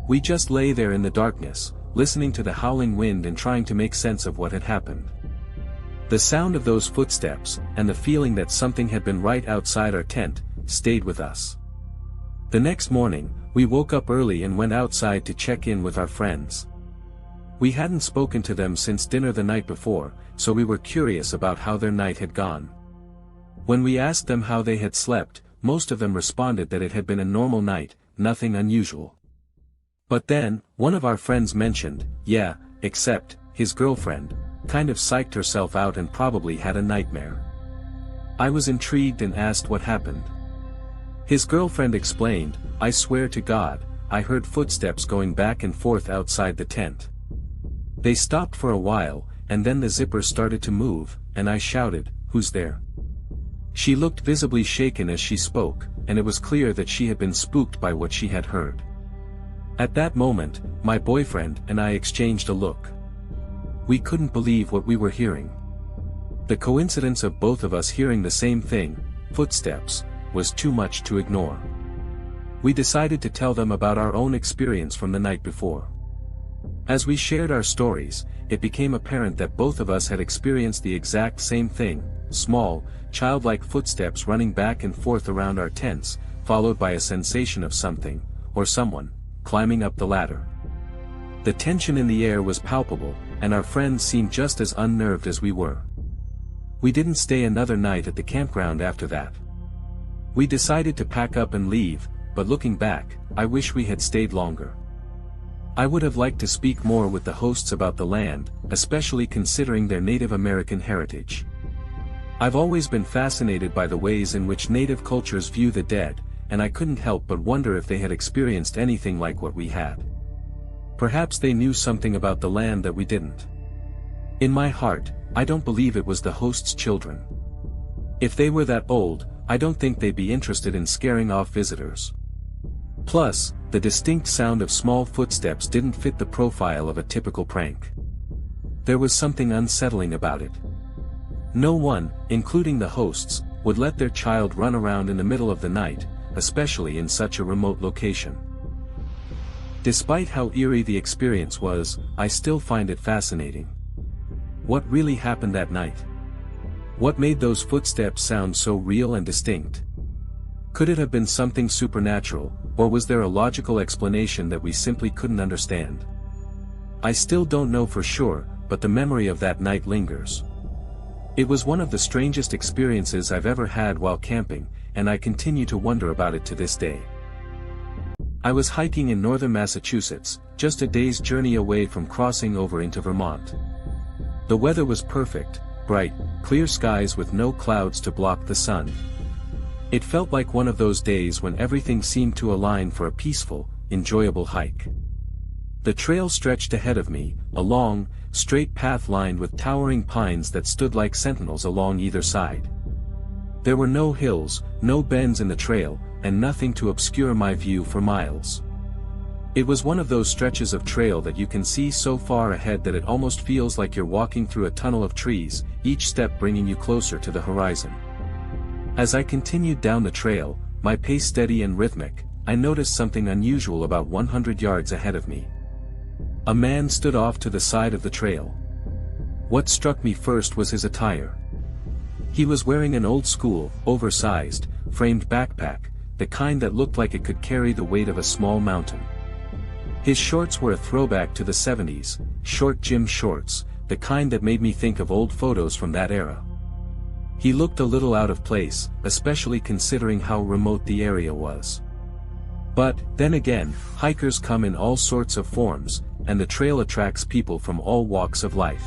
We just lay there in the darkness, listening to the howling wind and trying to make sense of what had happened. The sound of those footsteps, and the feeling that something had been right outside our tent, stayed with us. The next morning, we woke up early and went outside to check in with our friends. We hadn't spoken to them since dinner the night before, so we were curious about how their night had gone. When we asked them how they had slept, most of them responded that it had been a normal night, nothing unusual. But then, one of our friends mentioned, "Yeah, except, his girlfriend, kind of psyched herself out and probably had a nightmare." I was intrigued and asked what happened. His girlfriend explained, "I swear to God, I heard footsteps going back and forth outside the tent. They stopped for a while, and then the zipper started to move, and I shouted, 'Who's there?' She looked visibly shaken as she spoke, and it was clear that she had been spooked by what she had heard." At that moment, my boyfriend and I exchanged a look. We couldn't believe what we were hearing. The coincidence of both of us hearing the same thing, footsteps, was too much to ignore. We decided to tell them about our own experience from the night before. As we shared our stories, it became apparent that both of us had experienced the exact same thing, small, childlike footsteps running back and forth around our tents, followed by a sensation of something, or someone, climbing up the ladder. The tension in the air was palpable, and our friends seemed just as unnerved as we were. We didn't stay another night at the campground after that. We decided to pack up and leave, but looking back, I wish we had stayed longer. I would have liked to speak more with the hosts about the land, especially considering their Native American heritage. I've always been fascinated by the ways in which Native cultures view the dead, and I couldn't help but wonder if they had experienced anything like what we had. Perhaps they knew something about the land that we didn't. In my heart, I don't believe it was the hosts' children. If they were that old, I don't think they'd be interested in scaring off visitors. Plus, the distinct sound of small footsteps didn't fit the profile of a typical prank. There was something unsettling about it. No one, including the hosts, would let their child run around in the middle of the night, especially in such a remote location. Despite how eerie the experience was, I still find it fascinating. What really happened that night? What made those footsteps sound so real and distinct? Could it have been something supernatural, or was there a logical explanation that we simply couldn't understand? I still don't know for sure, but the memory of that night lingers. It was one of the strangest experiences I've ever had while camping, and I continue to wonder about it to this day. I was hiking in northern Massachusetts, just a day's journey away from crossing over into Vermont. The weather was perfect, bright, clear skies with no clouds to block the sun. It felt like one of those days when everything seemed to align for a peaceful, enjoyable hike. The trail stretched ahead of me, a long, straight path lined with towering pines that stood like sentinels along either side. There were no hills, no bends in the trail, and nothing to obscure my view for miles. It was one of those stretches of trail that you can see so far ahead that it almost feels like you're walking through a tunnel of trees, each step bringing you closer to the horizon. As I continued down the trail, my pace steady and rhythmic, I noticed something unusual about 100 yards ahead of me. A man stood off to the side of the trail. What struck me first was his attire. He was wearing an old-school, oversized, framed backpack, the kind that looked like it could carry the weight of a small mountain. His shorts were a throwback to the 70s, short gym shorts, the kind that made me think of old photos from that era. He looked a little out of place, especially considering how remote the area was. But, then again, hikers come in all sorts of forms, and the trail attracts people from all walks of life.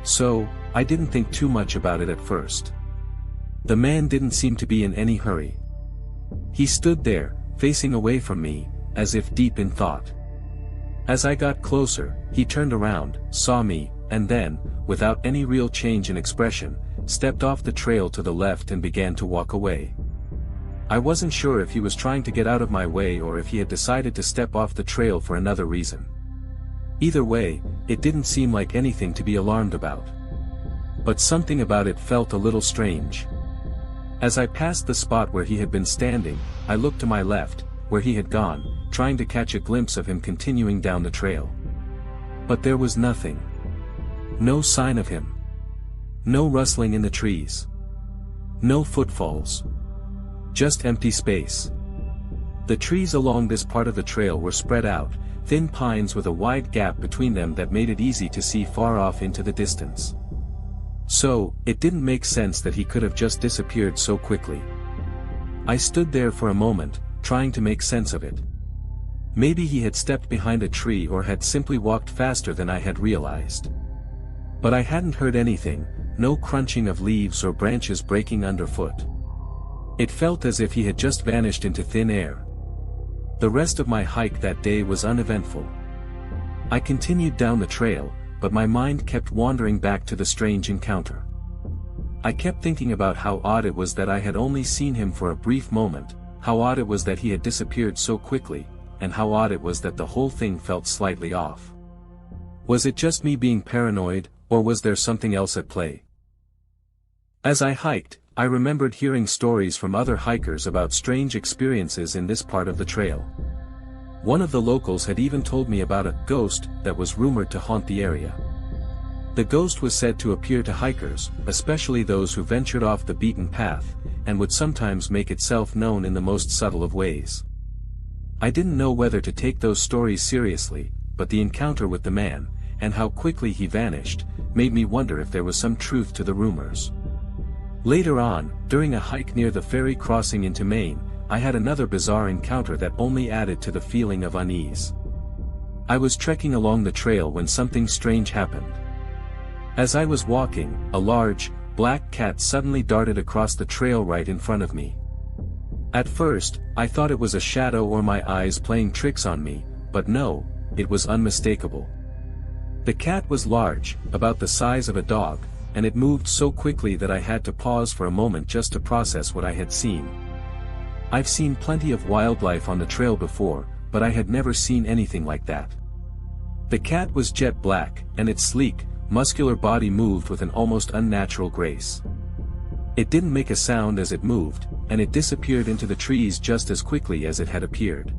So, I didn't think too much about it at first. The man didn't seem to be in any hurry. He stood there, facing away from me, as if deep in thought. As I got closer, he turned around, saw me, and then, without any real change in expression, stepped off the trail to the left and began to walk away. I wasn't sure if he was trying to get out of my way or if he had decided to step off the trail for another reason. Either way, it didn't seem like anything to be alarmed about. But something about it felt a little strange. As I passed the spot where he had been standing, I looked to my left, where he had gone, trying to catch a glimpse of him continuing down the trail. But there was nothing. No sign of him. No rustling in the trees. No footfalls. Just empty space. The trees along this part of the trail were spread out, thin pines with a wide gap between them that made it easy to see far off into the distance. So, it didn't make sense that he could have just disappeared so quickly. I stood there for a moment, trying to make sense of it. Maybe he had stepped behind a tree or had simply walked faster than I had realized. But I hadn't heard anything, no crunching of leaves or branches breaking underfoot. It felt as if he had just vanished into thin air. The rest of my hike that day was uneventful. I continued down the trail, but my mind kept wandering back to the strange encounter. I kept thinking about how odd it was that I had only seen him for a brief moment, how odd it was that he had disappeared so quickly, and how odd it was that the whole thing felt slightly off. Was it just me being paranoid, or was there something else at play? As I hiked, I remembered hearing stories from other hikers about strange experiences in this part of the trail. One of the locals had even told me about a ghost that was rumored to haunt the area. The ghost was said to appear to hikers, especially those who ventured off the beaten path, and would sometimes make itself known in the most subtle of ways. I didn't know whether to take those stories seriously, but the encounter with the man, and how quickly he vanished, made me wonder if there was some truth to the rumors. Later on, during a hike near the ferry crossing into Maine, I had another bizarre encounter that only added to the feeling of unease. I was trekking along the trail when something strange happened. As I was walking, a large, black cat suddenly darted across the trail right in front of me. At first, I thought it was a shadow or my eyes playing tricks on me, but no, it was unmistakable. The cat was large, about the size of a dog, and it moved so quickly that I had to pause for a moment just to process what I had seen. I've seen plenty of wildlife on the trail before, but I had never seen anything like that. The cat was jet black, and its sleek, muscular body moved with an almost unnatural grace. It didn't make a sound as it moved, and it disappeared into the trees just as quickly as it had appeared.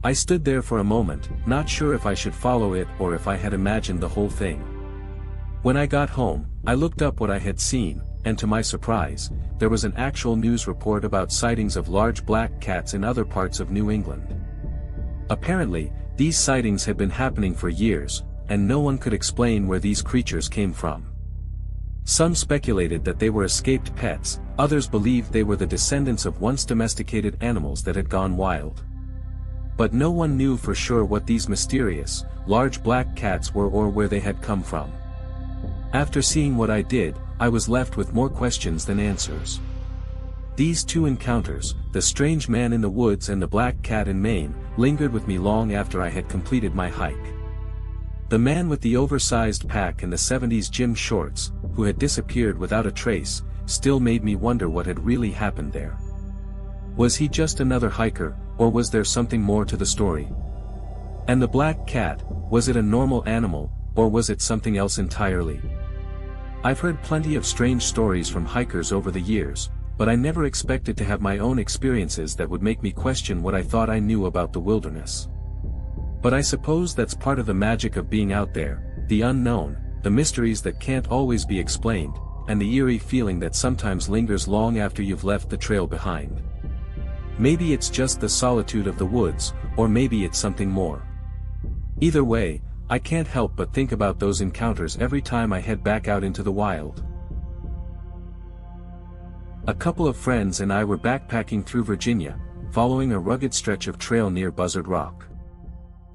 I stood there for a moment, not sure if I should follow it or if I had imagined the whole thing. When I got home, I looked up what I had seen, and to my surprise, there was an actual news report about sightings of large black cats in other parts of New England. Apparently, these sightings had been happening for years, and no one could explain where these creatures came from. Some speculated that they were escaped pets, others believed they were the descendants of once domesticated animals that had gone wild. But no one knew for sure what these mysterious, large black cats were or where they had come from. After seeing what I did, I was left with more questions than answers. These two encounters, the strange man in the woods and the black cat in Maine, lingered with me long after I had completed my hike. The man with the oversized pack and the 70s gym shorts, who had disappeared without a trace, still made me wonder what had really happened there. Was he just another hiker, or was there something more to the story? And the black cat, was it a normal animal, or was it something else entirely? I've heard plenty of strange stories from hikers over the years, but I never expected to have my own experiences that would make me question what I thought I knew about the wilderness. But I suppose that's part of the magic of being out there, the unknown, the mysteries that can't always be explained, and the eerie feeling that sometimes lingers long after you've left the trail behind. Maybe it's just the solitude of the woods, or maybe it's something more. Either way, I can't help but think about those encounters every time I head back out into the wild. A couple of friends and I were backpacking through Virginia, following a rugged stretch of trail near Buzzard Rock.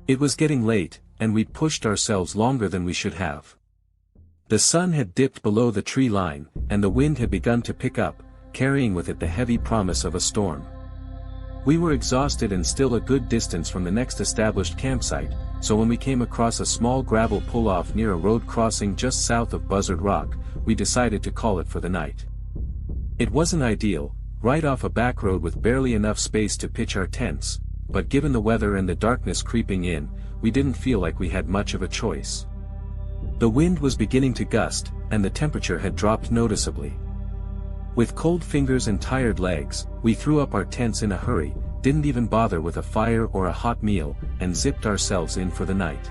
It was getting late, and we'd pushed ourselves longer than we should have. The sun had dipped below the tree line, and the wind had begun to pick up, carrying with it the heavy promise of a storm. We were exhausted and still a good distance from the next established campsite, so when we came across a small gravel pull-off near a road crossing just south of Buzzard Rock, we decided to call it for the night. It wasn't ideal, right off a back road with barely enough space to pitch our tents, but given the weather and the darkness creeping in, we didn't feel like we had much of a choice. The wind was beginning to gust, and the temperature had dropped noticeably. With cold fingers and tired legs, we threw up our tents in a hurry, didn't even bother with a fire or a hot meal, and zipped ourselves in for the night.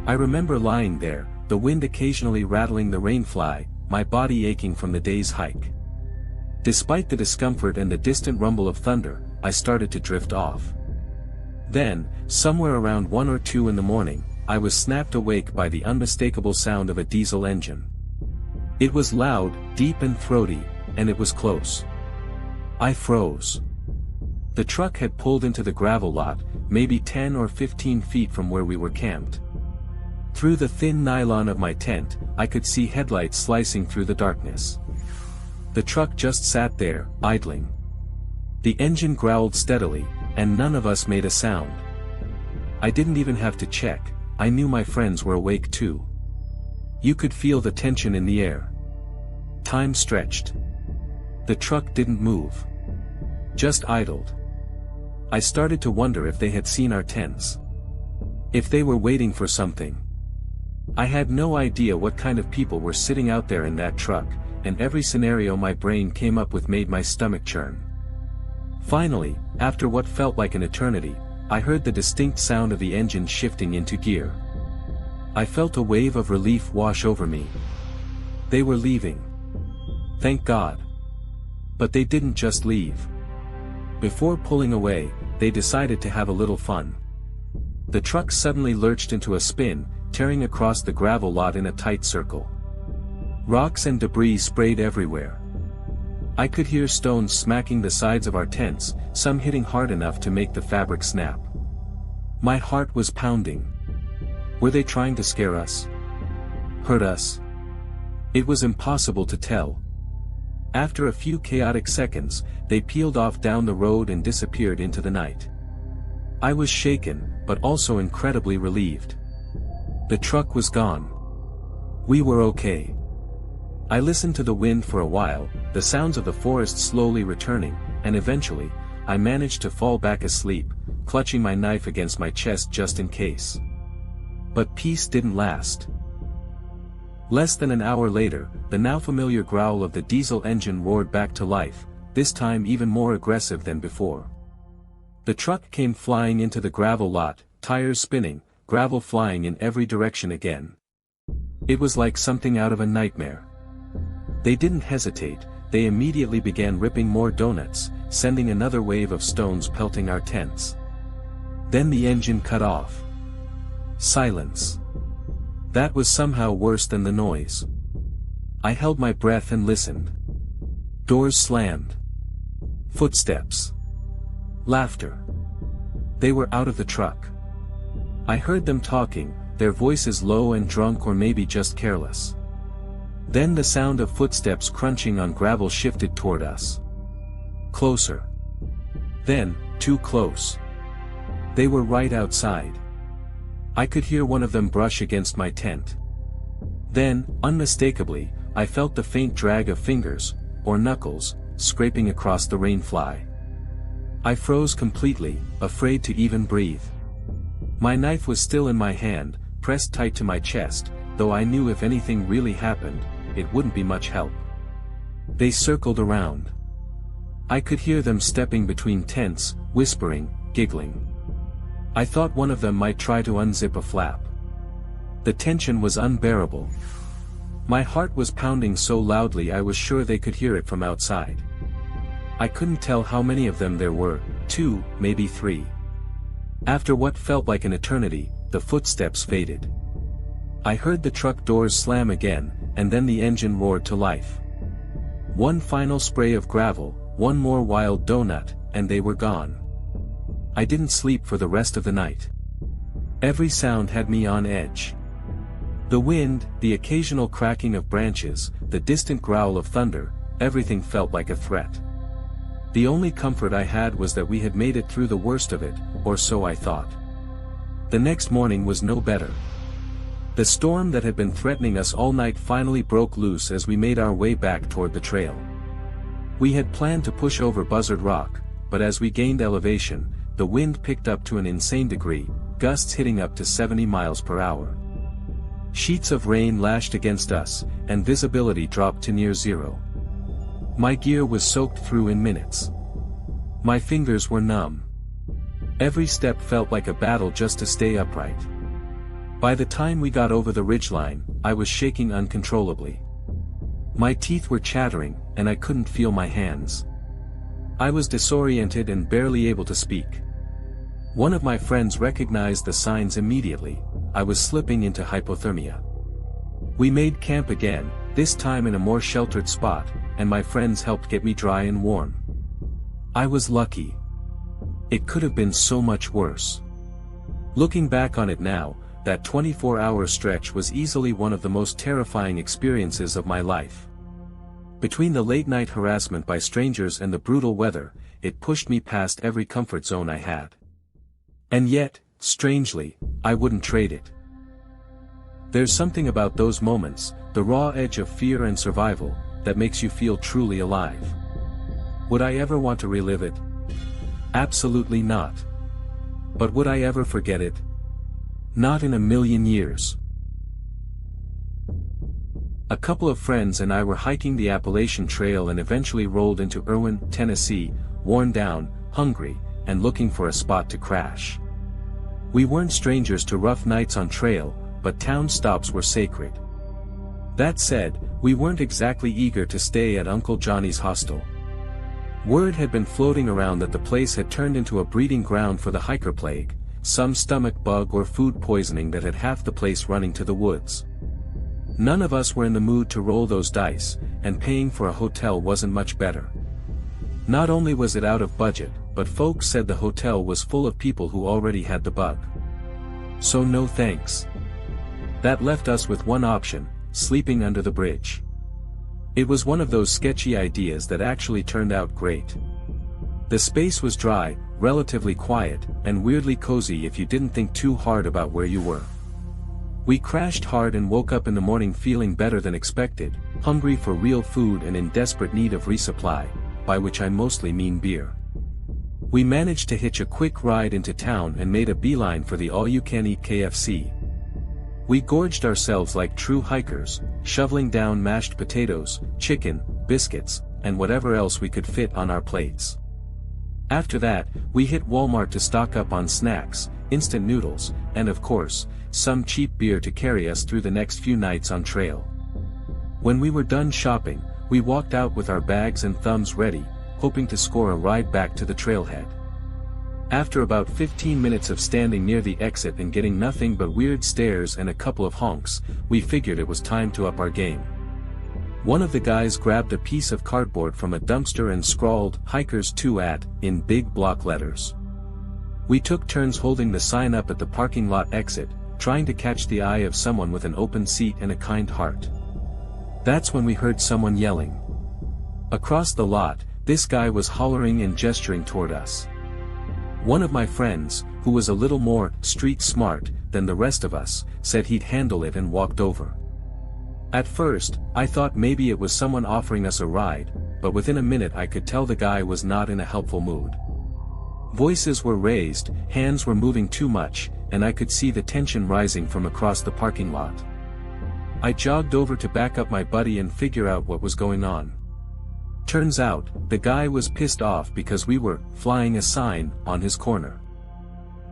I remember lying there, the wind occasionally rattling the rainfly, my body aching from the day's hike. Despite the discomfort and the distant rumble of thunder, I started to drift off. Then, somewhere around 1 or 2 in the morning, I was snapped awake by the unmistakable sound of a diesel engine. It was loud, deep and throaty, and it was close. I froze. The truck had pulled into the gravel lot, maybe 10 or 15 feet from where we were camped. Through the thin nylon of my tent, I could see headlights slicing through the darkness. The truck just sat there, idling. The engine growled steadily, and none of us made a sound. I didn't even have to check, I knew my friends were awake too. You could feel the tension in the air. Time stretched. The truck didn't move. Just idled. I started to wonder if they had seen our tents. If they were waiting for something. I had no idea what kind of people were sitting out there in that truck, and every scenario my brain came up with made my stomach churn. Finally, after what felt like an eternity, I heard the distinct sound of the engine shifting into gear. I felt a wave of relief wash over me. They were leaving. Thank God. But they didn't just leave. Before pulling away, they decided to have a little fun. The truck suddenly lurched into a spin, tearing across the gravel lot in a tight circle. Rocks and debris sprayed everywhere. I could hear stones smacking the sides of our tents, some hitting hard enough to make the fabric snap. My heart was pounding. Were they trying to scare us? Hurt us? It was impossible to tell. After a few chaotic seconds, they peeled off down the road and disappeared into the night. I was shaken, but also incredibly relieved. The truck was gone. We were okay. I listened to the wind for a while, the sounds of the forest slowly returning, and eventually, I managed to fall back asleep, clutching my knife against my chest just in case. But peace didn't last. Less than an hour later, the now familiar growl of the diesel engine roared back to life, this time even more aggressive than before. The truck came flying into the gravel lot, tires spinning, gravel flying in every direction again. It was like something out of a nightmare. They didn't hesitate, they immediately began ripping more donuts, sending another wave of stones pelting our tents. Then the engine cut off. Silence. That was somehow worse than the noise. I held my breath and listened. Doors slammed. Footsteps. Laughter. They were out of the truck. I heard them talking, their voices low and drunk or maybe just careless. Then the sound of footsteps crunching on gravel shifted toward us. Closer. Then, too close. They were right outside. I could hear one of them brush against my tent. Then, unmistakably, I felt the faint drag of fingers, or knuckles, scraping across the rainfly. I froze completely, afraid to even breathe. My knife was still in my hand, pressed tight to my chest, though I knew if anything really happened, it wouldn't be much help. They circled around. I could hear them stepping between tents, whispering, giggling. I thought one of them might try to unzip a flap. The tension was unbearable. My heart was pounding so loudly I was sure they could hear it from outside. I couldn't tell how many of them there were, 2, maybe 3. After what felt like an eternity, the footsteps faded. I heard the truck doors slam again, and then the engine roared to life. One final spray of gravel, one more wild donut, and they were gone. I didn't sleep for the rest of the night. Every sound had me on edge. The wind, the occasional cracking of branches, the distant growl of thunder, everything felt like a threat. The only comfort I had was that we had made it through the worst of it, or so I thought. The next morning was no better. The storm that had been threatening us all night finally broke loose as we made our way back toward the trail. We had planned to push over Buzzard Rock, but as we gained elevation, the wind picked up to an insane degree, gusts hitting up to 70 miles per hour. Sheets of rain lashed against us, and visibility dropped to near zero. My gear was soaked through in minutes. My fingers were numb. Every step felt like a battle just to stay upright. By the time we got over the ridgeline, I was shaking uncontrollably. My teeth were chattering, and I couldn't feel my hands. I was disoriented and barely able to speak. One of my friends recognized the signs immediately. I was slipping into hypothermia. We made camp again, this time in a more sheltered spot, and my friends helped get me dry and warm. I was lucky. It could have been so much worse. Looking back on it now, that 24-hour stretch was easily one of the most terrifying experiences of my life. Between the late-night harassment by strangers and the brutal weather, it pushed me past every comfort zone I had. And yet, strangely, I wouldn't trade it. There's something about those moments, the raw edge of fear and survival, that makes you feel truly alive. Would I ever want to relive it? Absolutely not. But would I ever forget it? Not in a million years. A couple of friends and I were hiking the Appalachian Trail and eventually rolled into Erwin, Tennessee, worn down, hungry, and looking for a spot to crash. We weren't strangers to rough nights on trail, but town stops were sacred. That said, we weren't exactly eager to stay at Uncle Johnny's hostel. Word had been floating around that the place had turned into a breeding ground for the hiker plague, some stomach bug or food poisoning that had half the place running to the woods. None of us were in the mood to roll those dice, and paying for a hotel wasn't much better. Not only was it out of budget, but folks said the hotel was full of people who already had the bug. So no thanks. That left us with one option: sleeping under the bridge. It was one of those sketchy ideas that actually turned out great. The space was dry, relatively quiet, and weirdly cozy if you didn't think too hard about where you were. We crashed hard and woke up in the morning feeling better than expected, hungry for real food and in desperate need of resupply, by which I mostly mean beer. We managed to hitch a quick ride into town and made a beeline for the all-you-can-eat KFC. We gorged ourselves like true hikers, shoveling down mashed potatoes, chicken, biscuits, and whatever else we could fit on our plates. After that, we hit Walmart to stock up on snacks, instant noodles, and of course, some cheap beer to carry us through the next few nights on trail. When we were done shopping, we walked out with our bags and thumbs ready, hoping to score a ride back to the trailhead. After about 15 minutes of standing near the exit and getting nothing but weird stares and a couple of honks, we figured it was time to up our game. One of the guys grabbed a piece of cardboard from a dumpster and scrawled "Hikers 2 at" in big block letters. We took turns holding the sign up at the parking lot exit, trying to catch the eye of someone with an open seat and a kind heart. That's when we heard someone yelling. Across the lot, this guy was hollering and gesturing toward us. One of my friends, who was a little more street smart than the rest of us, said he'd handle it and walked over. At first, I thought maybe it was someone offering us a ride, but within a minute I could tell the guy was not in a helpful mood. Voices were raised, hands were moving too much, and I could see the tension rising from across the parking lot. I jogged over to back up my buddy and figure out what was going on. Turns out, the guy was pissed off because we were flying a sign on his corner.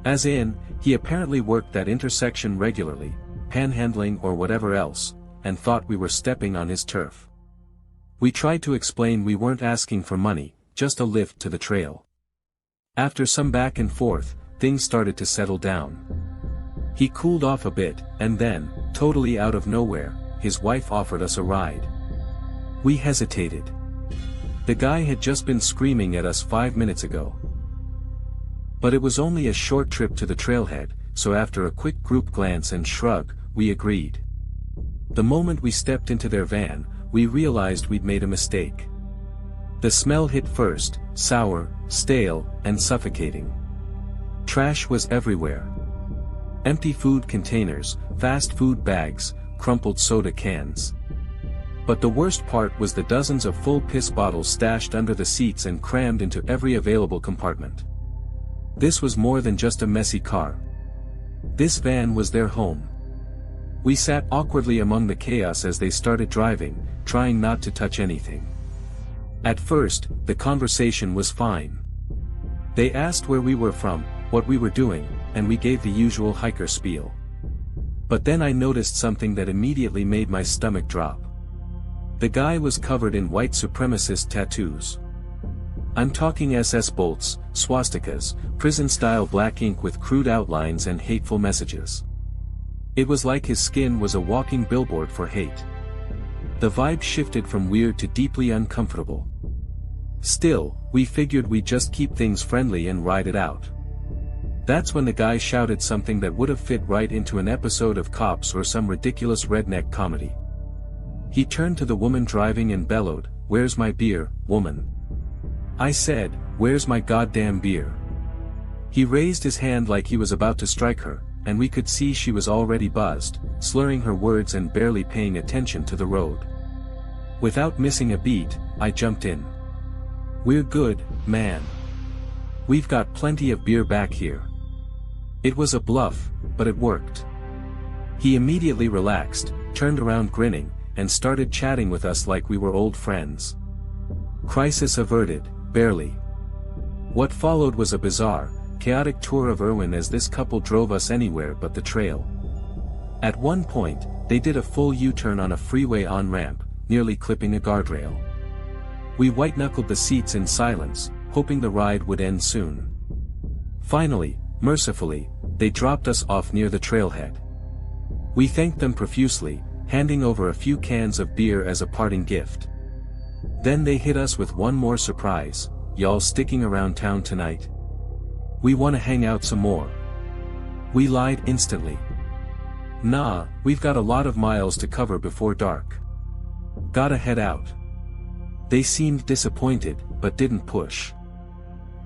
As in, he apparently worked that intersection regularly, panhandling or whatever else, and thought we were stepping on his turf. We tried to explain we weren't asking for money, just a lift to the trail. After some back and forth, things started to settle down. He cooled off a bit, and then, totally out of nowhere, his wife offered us a ride. We hesitated. The guy had just been screaming at us 5 minutes ago. But it was only a short trip to the trailhead, so after a quick group glance and shrug, we agreed. The moment we stepped into their van, we realized we'd made a mistake. The smell hit first, sour, stale, and suffocating. Trash was everywhere. Empty food containers, fast food bags, crumpled soda cans. But the worst part was the dozens of full piss bottles stashed under the seats and crammed into every available compartment. This was more than just a messy car. This van was their home. We sat awkwardly among the chaos as they started driving, trying not to touch anything. At first, the conversation was fine. They asked where we were from, what we were doing, and we gave the usual hiker spiel. But then I noticed something that immediately made my stomach drop. The guy was covered in white supremacist tattoos. I'm talking SS bolts, swastikas, prison-style black ink with crude outlines and hateful messages. It was like his skin was a walking billboard for hate. The vibe shifted from weird to deeply uncomfortable. Still, we figured we'd just keep things friendly and ride it out. That's when the guy shouted something that would have fit right into an episode of Cops or some ridiculous redneck comedy. He turned to the woman driving and bellowed, "Where's my beer, woman?" I said, "Where's my goddamn beer?" He raised his hand like he was about to strike her, and we could see she was already buzzed, slurring her words and barely paying attention to the road. Without missing a beat, I jumped in. "We're good, man. We've got plenty of beer back here." It was a bluff, but it worked. He immediately relaxed, turned around grinning, and started chatting with us like we were old friends. Crisis averted, barely. What followed was a bizarre, chaotic tour of Irwin as this couple drove us anywhere but the trail. At one point, they did a full U-turn on a freeway on-ramp, nearly clipping a guardrail. We white-knuckled the seats in silence, hoping the ride would end soon. Finally, mercifully, they dropped us off near the trailhead. We thanked them profusely, handing over a few cans of beer as a parting gift. Then they hit us with one more surprise. "Y'all sticking around town tonight? We wanna hang out some more." We lied instantly. "Nah, we've got a lot of miles to cover before dark. Gotta head out." They seemed disappointed, but didn't push.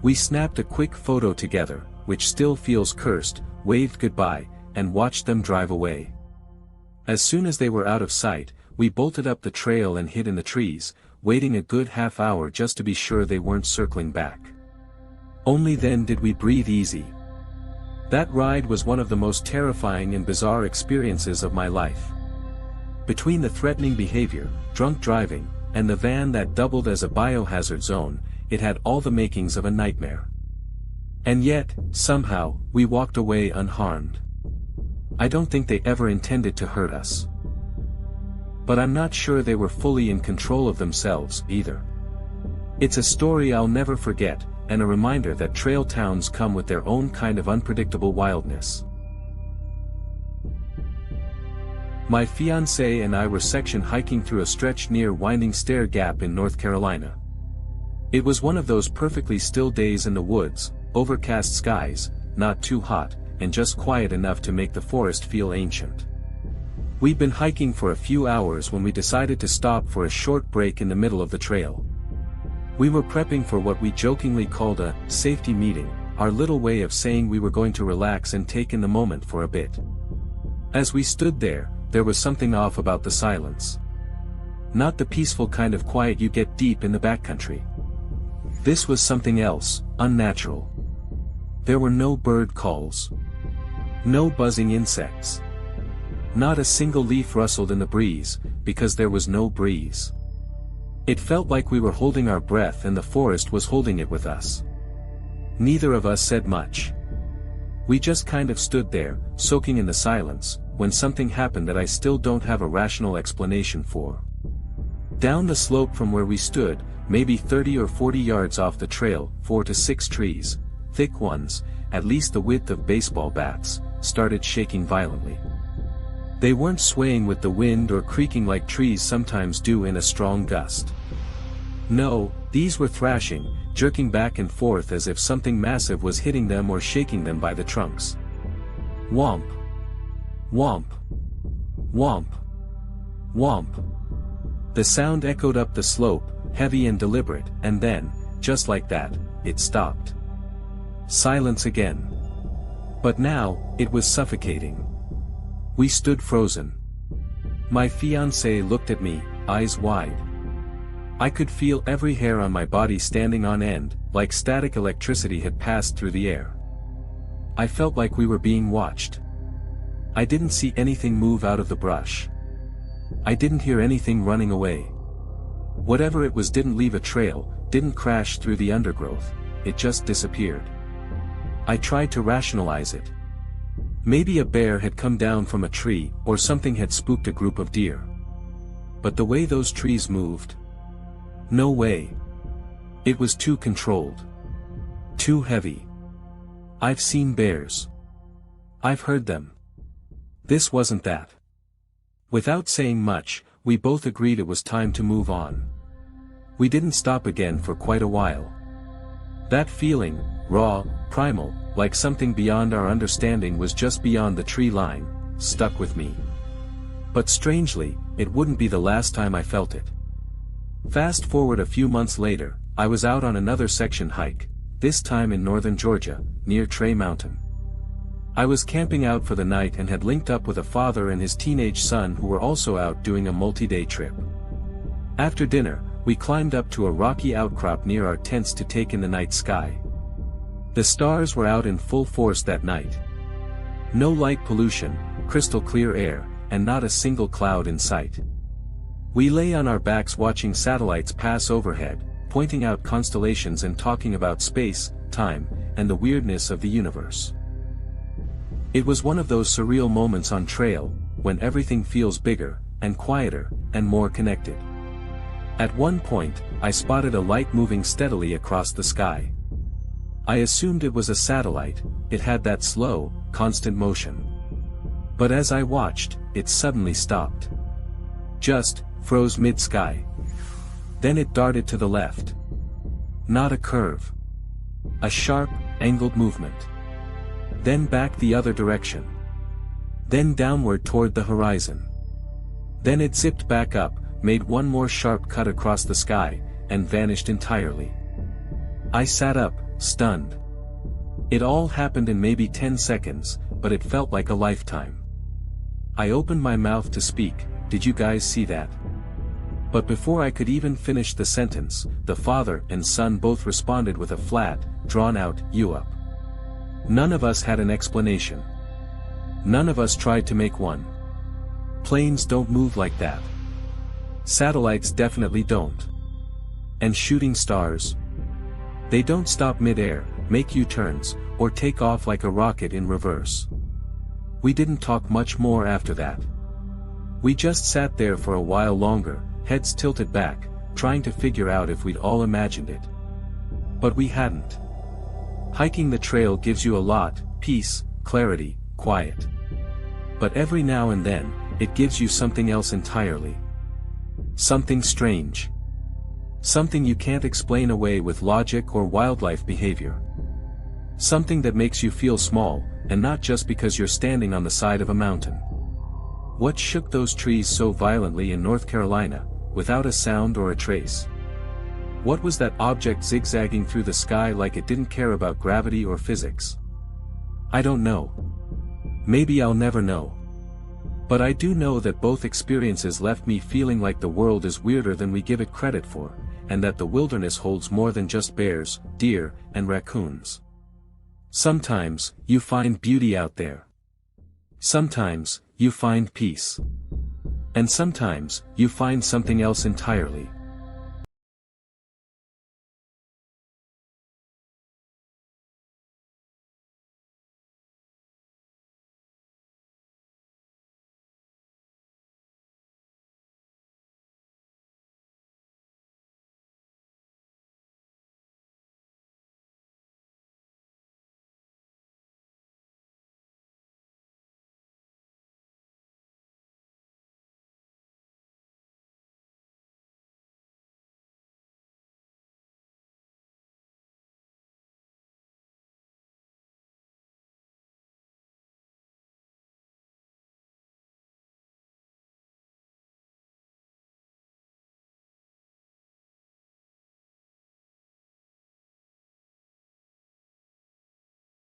We snapped a quick photo together, which still feels cursed, waved goodbye, and watched them drive away. As soon as they were out of sight, we bolted up the trail and hid in the trees, waiting a good half hour just to be sure they weren't circling back. Only then did we breathe easy. That ride was one of the most terrifying and bizarre experiences of my life. Between the threatening behavior, drunk driving, and the van that doubled as a biohazard zone, it had all the makings of a nightmare. And yet, somehow, we walked away unharmed. I don't think they ever intended to hurt us. But I'm not sure they were fully in control of themselves, either. It's a story I'll never forget, and a reminder that trail towns come with their own kind of unpredictable wildness. My fiancée and I were section hiking through a stretch near Winding Stair Gap in North Carolina. It was one of those perfectly still days in the woods, overcast skies, not too hot, and just quiet enough to make the forest feel ancient. We'd been hiking for a few hours when we decided to stop for a short break in the middle of the trail. We were prepping for what we jokingly called a safety meeting, our little way of saying we were going to relax and take in the moment for a bit. As we stood there was something off about the silence. Not the peaceful kind of quiet you get deep in the backcountry. This was something else, unnatural. There were no bird calls. No buzzing insects. Not a single leaf rustled in the breeze, because there was no breeze. It felt like we were holding our breath and the forest was holding it with us. Neither of us said much. We just kind of stood there, soaking in the silence, when something happened that I still don't have a rational explanation for. Down the slope from where we stood, maybe 30 or 40 yards off the trail, 4 to 6 trees, thick ones, at least the width of baseball bats, started shaking violently. They weren't swaying with the wind or creaking like trees sometimes do in a strong gust. No, these were thrashing, jerking back and forth as if something massive was hitting them or shaking them by the trunks. Whomp. Whomp. Whomp. Whomp. The sound echoed up the slope, heavy and deliberate, and then, just like that, it stopped. Silence again. But now, it was suffocating. We stood frozen. My fiancée looked at me, eyes wide. I could feel every hair on my body standing on end, like static electricity had passed through the air. I felt like we were being watched. I didn't see anything move out of the brush. I didn't hear anything running away. Whatever it was didn't leave a trail, didn't crash through the undergrowth, it just disappeared. I tried to rationalize it. Maybe a bear had come down from a tree, or something had spooked a group of deer. But the way those trees moved? No way. It was too controlled. Too heavy. I've seen bears. I've heard them. This wasn't that. Without saying much, we both agreed it was time to move on. We didn't stop again for quite a while. That feeling, raw, primal, like something beyond our understanding was just beyond the tree line, stuck with me. But strangely, it wouldn't be the last time I felt it. Fast forward a few months later, I was out on another section hike, this time in northern Georgia, near Trey Mountain. I was camping out for the night and had linked up with a father and his teenage son who were also out doing a multi-day trip. After dinner, we climbed up to a rocky outcrop near our tents to take in the night sky. The stars were out in full force that night. No light pollution, crystal clear air, and not a single cloud in sight. We lay on our backs watching satellites pass overhead, pointing out constellations and talking about space, time, and the weirdness of the universe. It was one of those surreal moments on trail, when everything feels bigger, and quieter, and more connected. At one point, I spotted a light moving steadily across the sky. I assumed it was a satellite, it had that slow, constant motion. But as I watched, it suddenly stopped. Just froze mid-sky. Then it darted to the left. Not a curve. A sharp, angled movement. Then back the other direction. Then downward toward the horizon. Then it zipped back up, made one more sharp cut across the sky, and vanished entirely. I sat up, stunned. It all happened in maybe 10 seconds, but it felt like a lifetime. I opened my mouth to speak, "Did you guys see that?" But before I could even finish the sentence, the father and son both responded with a flat, drawn-out, "You up." None of us had an explanation. None of us tried to make one. Planes don't move like that. Satellites definitely don't. And shooting stars? They don't stop mid-air, make U-turns, or take off like a rocket in reverse. We didn't talk much more after that. We just sat there for a while longer, heads tilted back, trying to figure out if we'd all imagined it. But we hadn't. Hiking the trail gives you a lot: peace, clarity, quiet. But every now and then, it gives you something else entirely. Something strange. Something you can't explain away with logic or wildlife behavior. Something that makes you feel small, and not just because you're standing on the side of a mountain. What shook those trees so violently in North Carolina, without a sound or a trace? What was that object zigzagging through the sky like it didn't care about gravity or physics? I don't know. Maybe I'll never know. But I do know that both experiences left me feeling like the world is weirder than we give it credit for, and that the wilderness holds more than just bears, deer, and raccoons. Sometimes, you find beauty out there. Sometimes, you find peace. And sometimes, you find something else entirely.